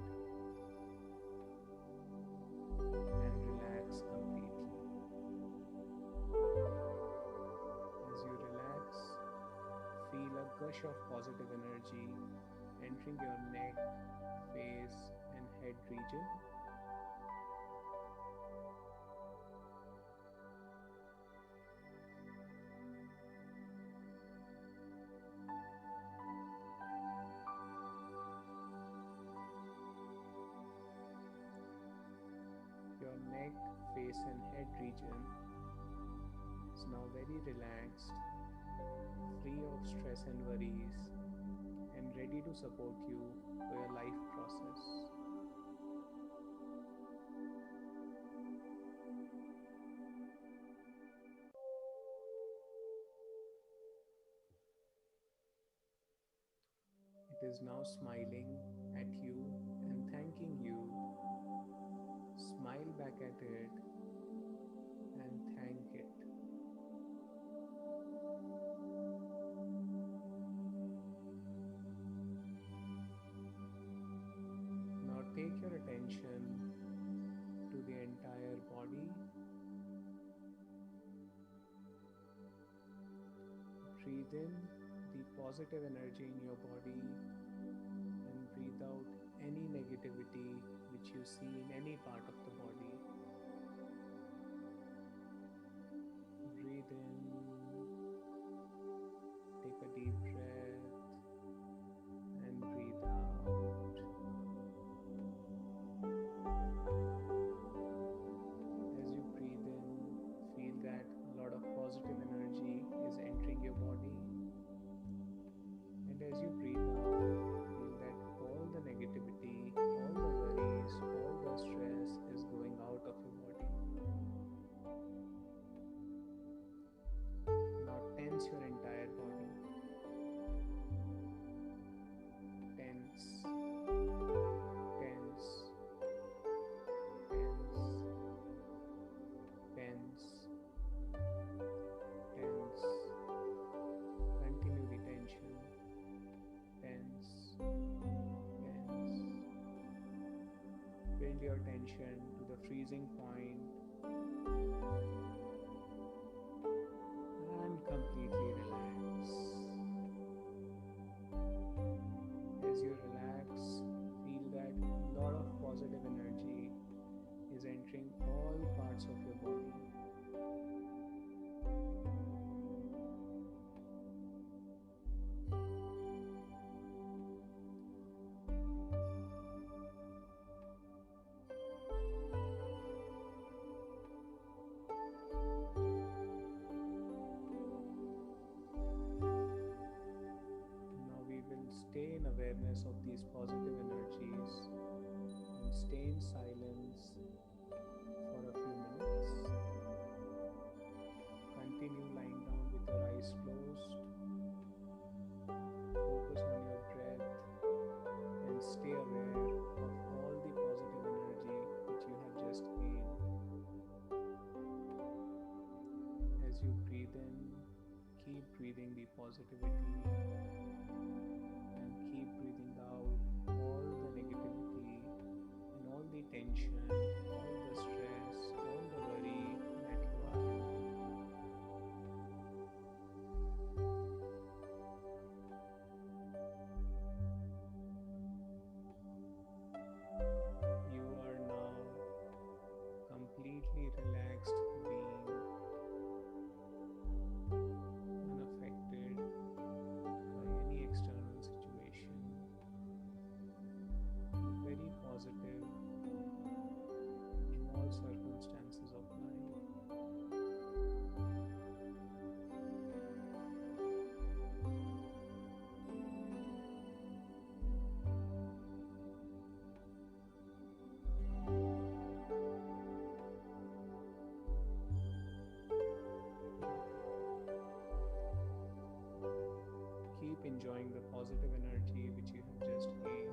and relax completely. As you relax, feel a gush of positive energy entering your neck, face, and head region. neck, face and head region is now very relaxed, free of stress and worries, and ready to support you for your life process. It is now smiling at you and thanking you. Smile back at it and thank it. Now take your attention to the entire body. Breathe in the positive energy in your body and breathe out any negativity which you see in any part of the body. Breathe in, take a deep breath, and breathe out. As you breathe in, feel that a lot of positive energy is entering your body. And as you breathe out, feel that all the negativity, all the worries, all the stress is going out of your body. Now tense your entire body. Tense, tense, tense, tense, tense. Continue the tension. Tense, tense. Build your tension to the freezing point and completely relax. As you relax, feel that a lot of positive energy is entering all parts of your body. Now we will stay in awareness of these positive energies and stay in silence for a few minutes. Continue lying down with your eyes closed. Focus on your breath and stay aware of all the positive energy which you have just gained. As you breathe in, keep breathing the positivity and keep breathing out all the negativity and all the tension, all the stress, all the worry that you are in. You are now completely relaxed being, unaffected by any external situation, very positive in all circumstances of life. Keep enjoying the positive energy which you have just gained.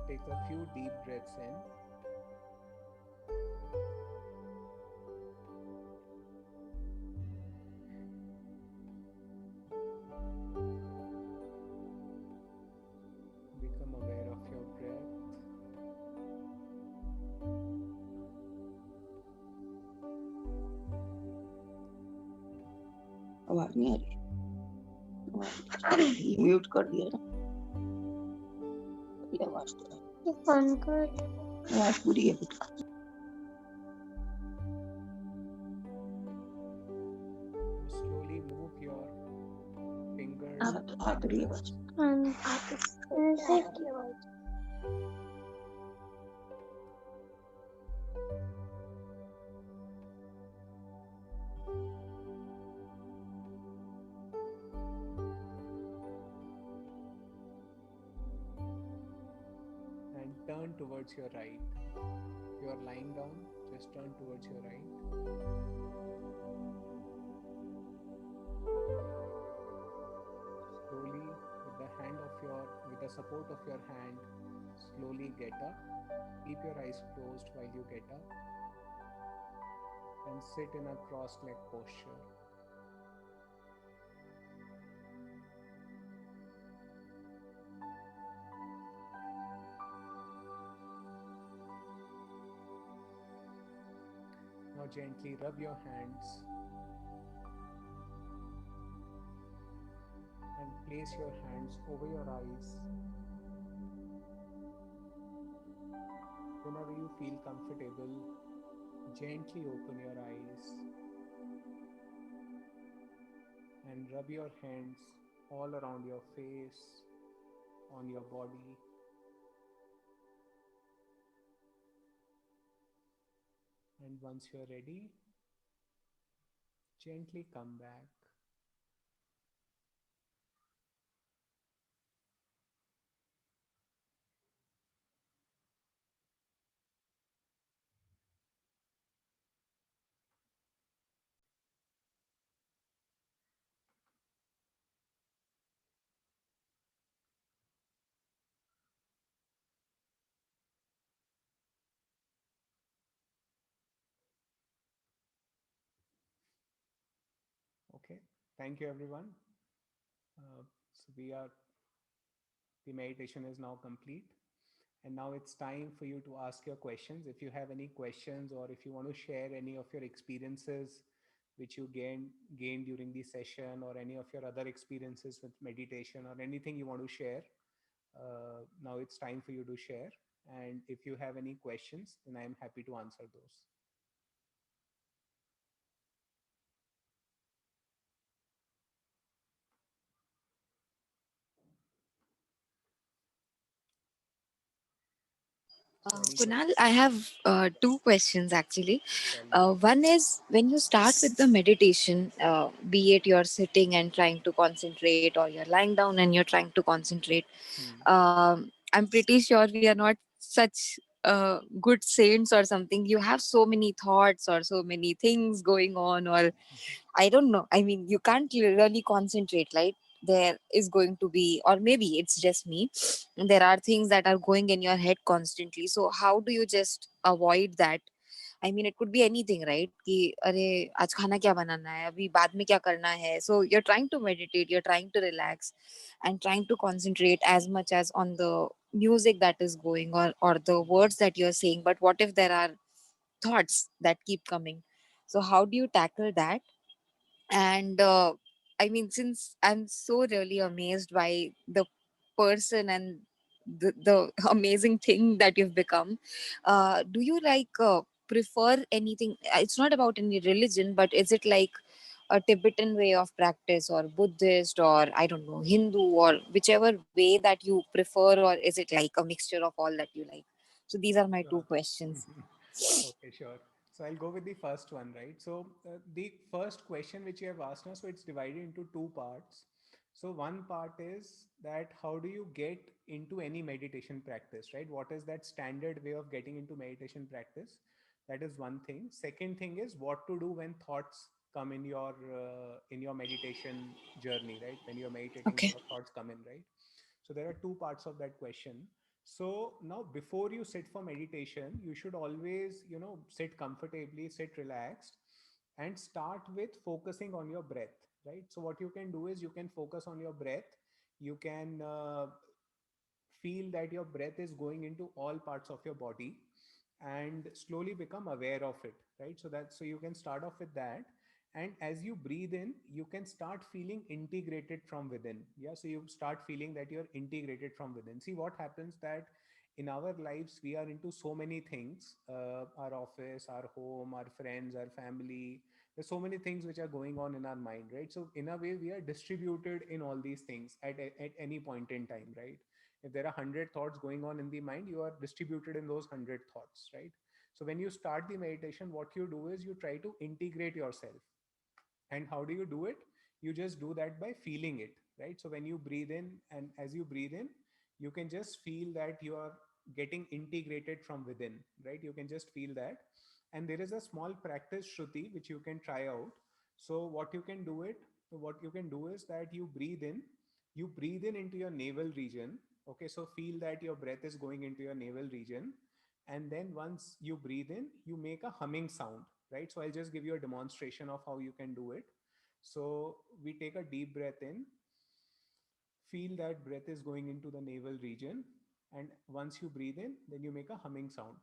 take a few deep breaths in. Become aware of your breath. आवाज नहीं आ रही, mute कर दिया ना, ये आवाज तो आवाज पूरी है बेटा। Slowly move your fingers. आ तो रही है आवाज। And turn towards your right. If you are lying down, just turn towards your right. Slowly, with the support of your hand, slowly get up. Keep your eyes closed while you get up. And sit in a cross-leg posture. Now gently rub your hands and place your hands over your eyes. Whenever you feel comfortable, gently open your eyes and rub your hands all around your face, on your body. And once you're ready, gently come back. Okay, thank you everyone. The meditation is now complete. And now it's time for you to ask your questions. If you have any questions or if you want to share any of your experiences which you gained during the session, or any of your other experiences with meditation, or anything you want to share, now it's time for you to share. And if you have any questions, then I am happy to answer those. Kunal, I have two questions actually. Tell me. One is, when you start with the meditation, be it you're sitting and trying to concentrate, or you're lying down and you're trying to concentrate, I'm pretty sure we are not such good saints or something. You have so many thoughts or so many things going on, or I don't know. I mean, you can't really concentrate, right? There is going to be, or maybe it's just me, there are things that are going in your head constantly. So, how do you just avoid that? I mean, it could be anything, right? कि अरे आज खाना क्या बनाना है, अभी बाद में क्या करना है. So you're trying to meditate, you're trying to relax, and trying to concentrate as much as on the music that is going, or the words that you're saying. But what if there are thoughts that keep coming? So how do you tackle that? And I mean, since I'm so really amazed by the person and the amazing thing that you've become, do you prefer anything? It's not about any religion, but is it like a Tibetan way of practice, or Buddhist, or I don't know, Hindu, or whichever way that you prefer, or is it like a mixture of all that you like? So these are my two Sure. questions. Okay, sure. So I'll go with the first one, right? So the first question which you have asked us, so it's divided into two parts. So one part is that how do you get into any meditation practice, right? What is that standard way of getting into meditation practice? That is one thing. Second thing is what to do when thoughts come in your meditation journey, right? When you're meditating, Okay. your thoughts come in, right? So there are two parts of that question. So now before you sit for meditation, you should always, sit comfortably, sit relaxed, and start with focusing on your breath, right? So what you can do is you can focus on your breath. You can feel that your breath is going into all parts of your body and slowly become aware of it, right? So you can start off with that. And as you breathe in, you can start feeling integrated from within. Yeah, so you start feeling that you're integrated from within. See what happens that in our lives we are into so many things, our office, our home, our friends, our family. There's so many things which are going on in our mind, right? So in a way we are distributed in all these things at any point in time, right? If there are 100 thoughts going on in the mind, you are distributed in those 100 thoughts, right? So when you start the meditation, what you do is you try to integrate yourself. And how do you do it? You just do that by feeling it, right? So when you breathe in, and as you breathe in, you can just feel that you are getting integrated from within, right? You can just feel that. And there is a small practice, Shruti, which you can try out. So what you can do is that you breathe in into your navel region. Okay, so feel that your breath is going into your navel region. And then once you breathe in, you make a humming sound, right? So I'll just give you a demonstration of how you can do it. So we take a deep breath in, feel that breath is going into the navel region. And once you breathe in, then you make a humming sound.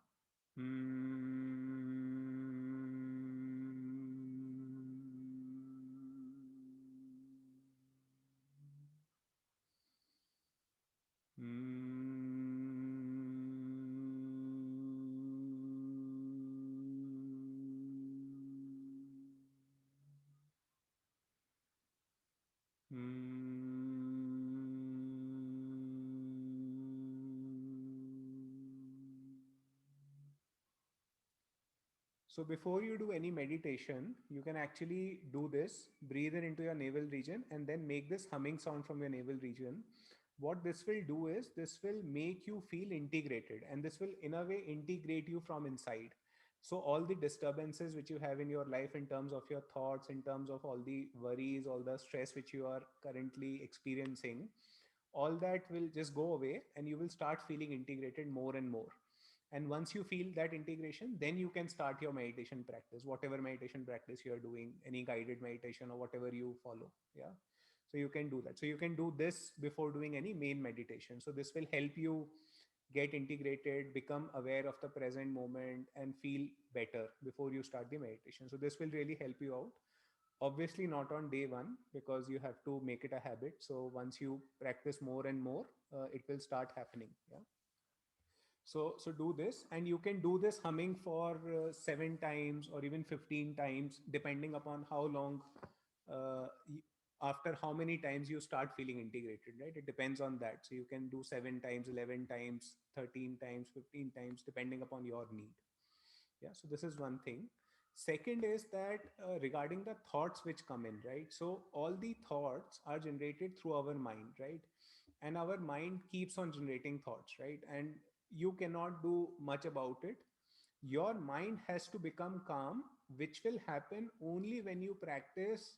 So before you do any meditation, you can actually do this, breathe in into your navel region and then make this humming sound from your navel region. What this will do is this will make you feel integrated, and this will in a way integrate you from inside. So all the disturbances which you have in your life in terms of your thoughts, in terms of all the worries, all the stress which you are currently experiencing, all that will just go away and you will start feeling integrated more and more. And once you feel that integration, then you can start your meditation practice, whatever meditation practice you are doing, any guided meditation or whatever you follow. Yeah, so you can do that. So you can do this before doing any main meditation. So this will help you get integrated, become aware of the present moment and feel better before you start the meditation. So this will really help you out. Obviously not on day one, because you have to make it a habit. So once you practice more and more, it will start happening. Yeah. So do this, and you can do this humming for 7 times or even 15 times, depending upon how long, uh, y- after how many times you start feeling integrated, right? It depends on that. So you can do 7 times, 11 times, 13 times, 15 times, depending upon your need. Yeah, so this is one thing. Second is that regarding the thoughts which come in, right? So all the thoughts are generated through our mind, right? And our mind keeps on generating thoughts, right? And you cannot do much about it. Your mind has to become calm, which will happen only when you practice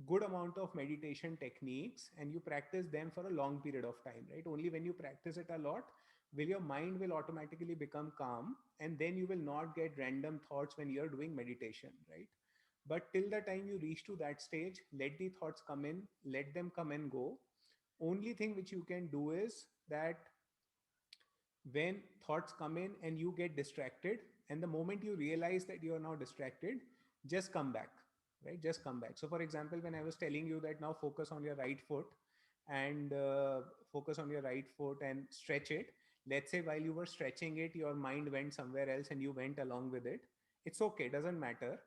good amount of meditation techniques and you practice them for a long period of time, right? Only when you practice it a lot will your mind will automatically become calm, and then you will not get random thoughts when you're doing meditation, right? But till the time you reach to that stage, let the thoughts come in, let them come and go. Only thing which you can do is that when thoughts come in and you get distracted, and the moment you realize that you are now distracted, just come back, right? Just come back. So for example, when I was telling you that now focus on your right foot and focus on your right foot and stretch it, let's say while you were stretching it your mind went somewhere else and you went along with it, it's okay, doesn't matter.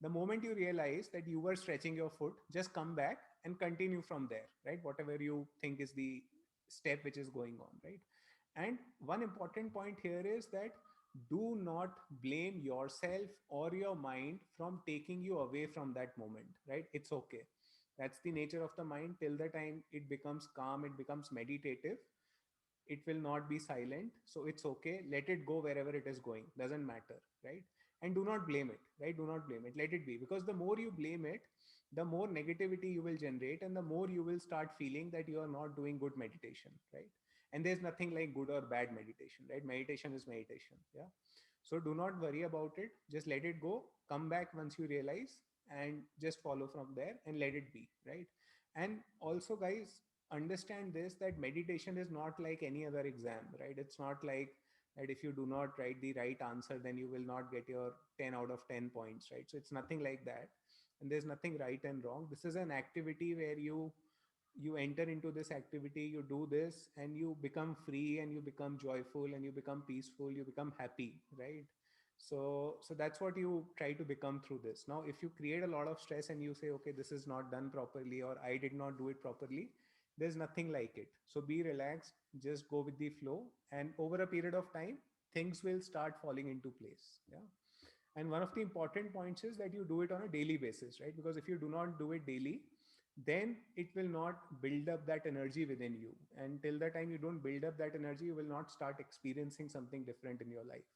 The moment you realize that you were stretching your foot, just come back and continue from there, right? Whatever you think is the step which is going on, right? And one important point here is that do not blame yourself or your mind from taking you away from that moment, right? It's okay. That's the nature of the mind. Till the time it becomes calm, it becomes meditative, it will not be silent. So it's okay. Let it go wherever it is going. Doesn't matter, right? And do not blame it, right? Do not blame it. Let it be. Because the more you blame it, the more negativity you will generate, and the more you will start feeling that you are not doing good meditation, right? And there's nothing like good or bad meditation, right? Meditation is meditation. Yeah. So do not worry about it. Just let it go. Come back once you realize and just follow from there and let it be, right? And also, guys, understand this, that meditation is not like any other exam, right? It's not like that if you do not write the right answer, then you will not get your 10 out of 10 points, right? So it's nothing like that. And there's nothing right and wrong. This is an activity where you enter into this activity, you do this, and you become free, and you become joyful, and you become peaceful, you become happy, right? So that's what you try to become through this. Now if you create a lot of stress and you say, okay, this is not done properly, or I did not do it properly, there's nothing like it. So be relaxed, just go with the flow, and over a period of time things will start falling into place. Yeah. And one of the important points is that you do it on a daily basis, right? Because if you do not do it daily, then it will not build up that energy within you. And till the time you don't build up that energy, you will not start experiencing something different in your life.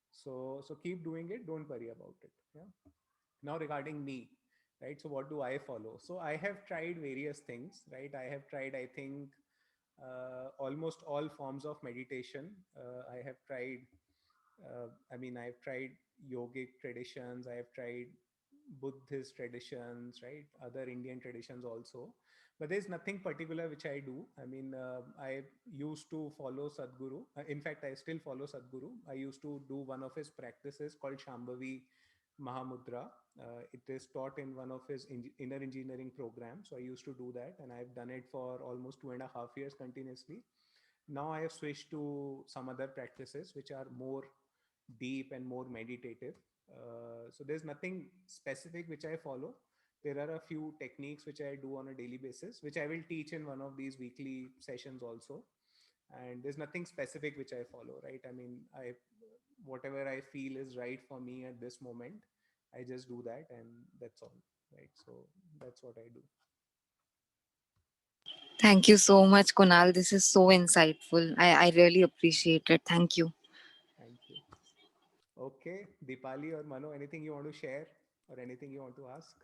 So keep doing it. Don't worry about it. Yeah. Now regarding me, right? So what do I follow? So I have tried various things, right? I have tried, I think, almost all forms of meditation. I have tried I've tried yogic traditions, I have tried Buddhist traditions, right? Other Indian traditions also. But there's nothing particular which I do. I used to follow Sadhguru. In fact, I still follow Sadhguru. I used to do one of his practices called Shambhavi Mahamudra. It is taught in one of his inner engineering programs. So I used to do that, and I've done it for almost 2.5 years continuously. Now I have switched to some other practices which are more deep and more meditative. So there's nothing specific which I follow. There are a few techniques which I do on a daily basis, which I will teach in one of these weekly sessions also. And there's nothing specific which I follow, right? I whatever I feel is right for me at this moment, I just do that, and that's all, right? So that's what I do. Thank you so much, Kunal. This is so insightful. I really appreciate it. Thank you. Thank you. Okay, Deepali or Mano, anything you want to share or anything you want to ask?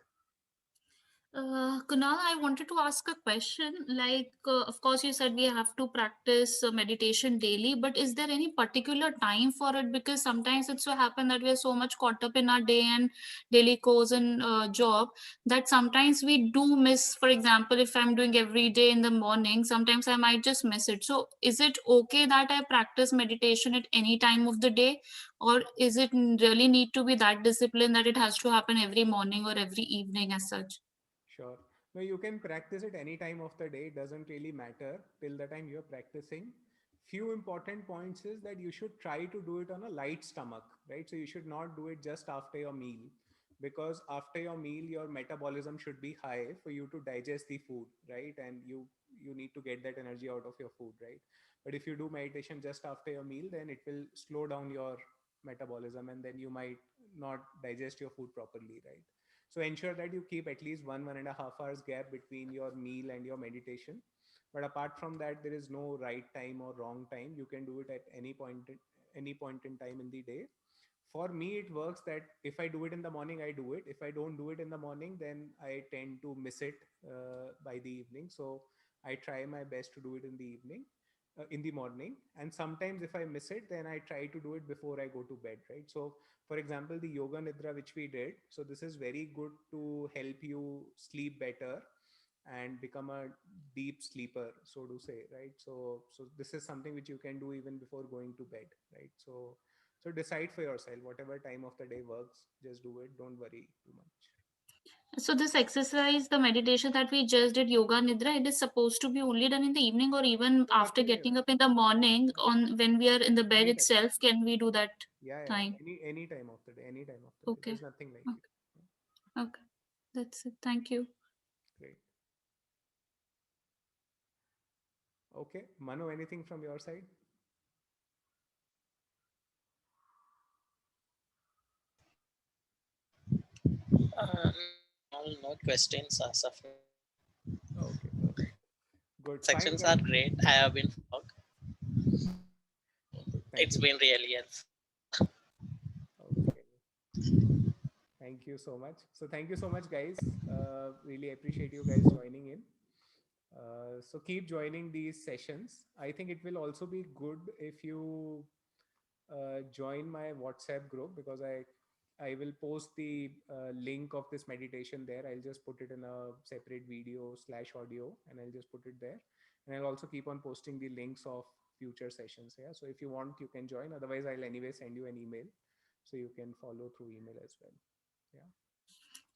Kunal, I wanted to ask a question. Like, of course, you said we have to practice meditation daily, but is there any particular time for it? Because sometimes it so happen that we are so much caught up in our day and daily course and job that sometimes we do miss. For example, if I'm doing every day in the morning, sometimes I might just miss it. So, is it okay that I practice meditation at any time of the day, or is it really need to be that disciplined that it has to happen every morning or every evening as such? Sure. No, you can practice it any time of the day. It doesn't really matter till the time you're practicing. Few important points is that you should try to do it on a light stomach, right? So you should not do it just after your meal, because after your meal, your metabolism should be high for you to digest the food, right? And you need to get that energy out of your food, right? But if you do meditation just after your meal, then it will slow down your metabolism, and then you might not digest your food properly, right? So ensure that you keep at least 1.5 hours gap between your meal and your meditation. But apart from that, there is no right time or wrong time. You can do it at any point in time in the day. For me, it works that if I do it in the morning, I do it. If I don't do it in the morning, then I tend to miss it by the evening. So I try my best to do it in the evening, in the morning. And sometimes if I miss it, then I try to do it before I go to bed, right? So for example, the yoga nidra which we did, so this is very good to help you sleep better and become a deep sleeper, so to say, right? So this is something which you can do even before going to bed, right? So decide for yourself whatever time of the day works, just do it, don't worry too much. So this exercise, the meditation that we just did, yoga nidra, it is supposed to be only done in the evening or even after getting up in the morning on when we are in the bed Anytime. itself, can we do that Yeah, time? any time of the day, any time of the day. Okay. There's nothing like Okay. it. Okay. That's it. Thank you. Great. Okay, Manu, anything from your side? No questions as of now. Okay, okay. Good. Sections Fine, are guys. great. I have been followed. Thank It's you. been really helpful. Okay. Thank you so much. So thank you so much, guys. Really appreciate you guys joining in. So keep joining these sessions. I think it will also be good if you join my WhatsApp group, because I will post the link of this meditation there. I'll just put it in a separate video / audio, and I'll just put it there. And I'll also keep on posting the links of future sessions. Yeah. So if you want, you can join. Otherwise, I'll anyway send you an email, so you can follow through email as well. Yeah.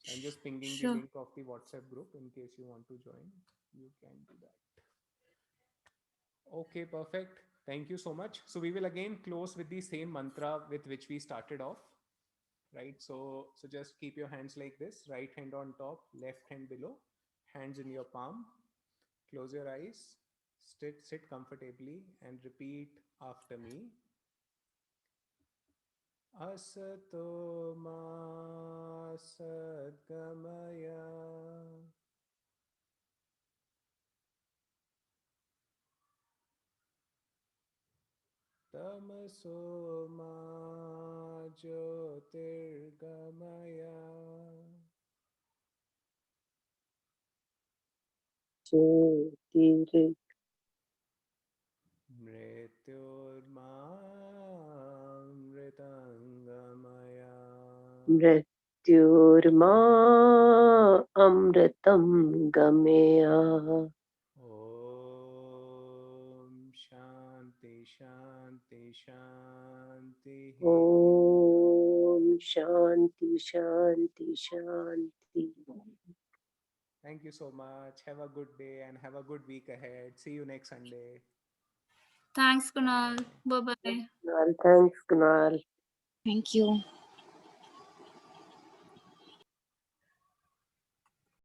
So I'm just pinging the Sure. link of the WhatsApp group in case you want to join. You can do that. Okay, perfect. Thank you so much. So we will again close with the same mantra with which we started off, right? So just keep your hands like this, right hand on top, left hand below, hands in your palm. Close your eyes, sit comfortably, and repeat after me. Asato ma sadgamaya. Tamaso ma jyotirgamaya. Jyotir Mrityurma mritangamaya. Mrityurma amritam gamaya. Om Shanti Shanti Shanti. Om Shanti Shanti Shanti. Thank you so much. Have a good day and have a good week ahead. See you next Sunday. Thanks, Kunal. Bye. Bye bye. Kunal, thanks, Kunal. Thank you.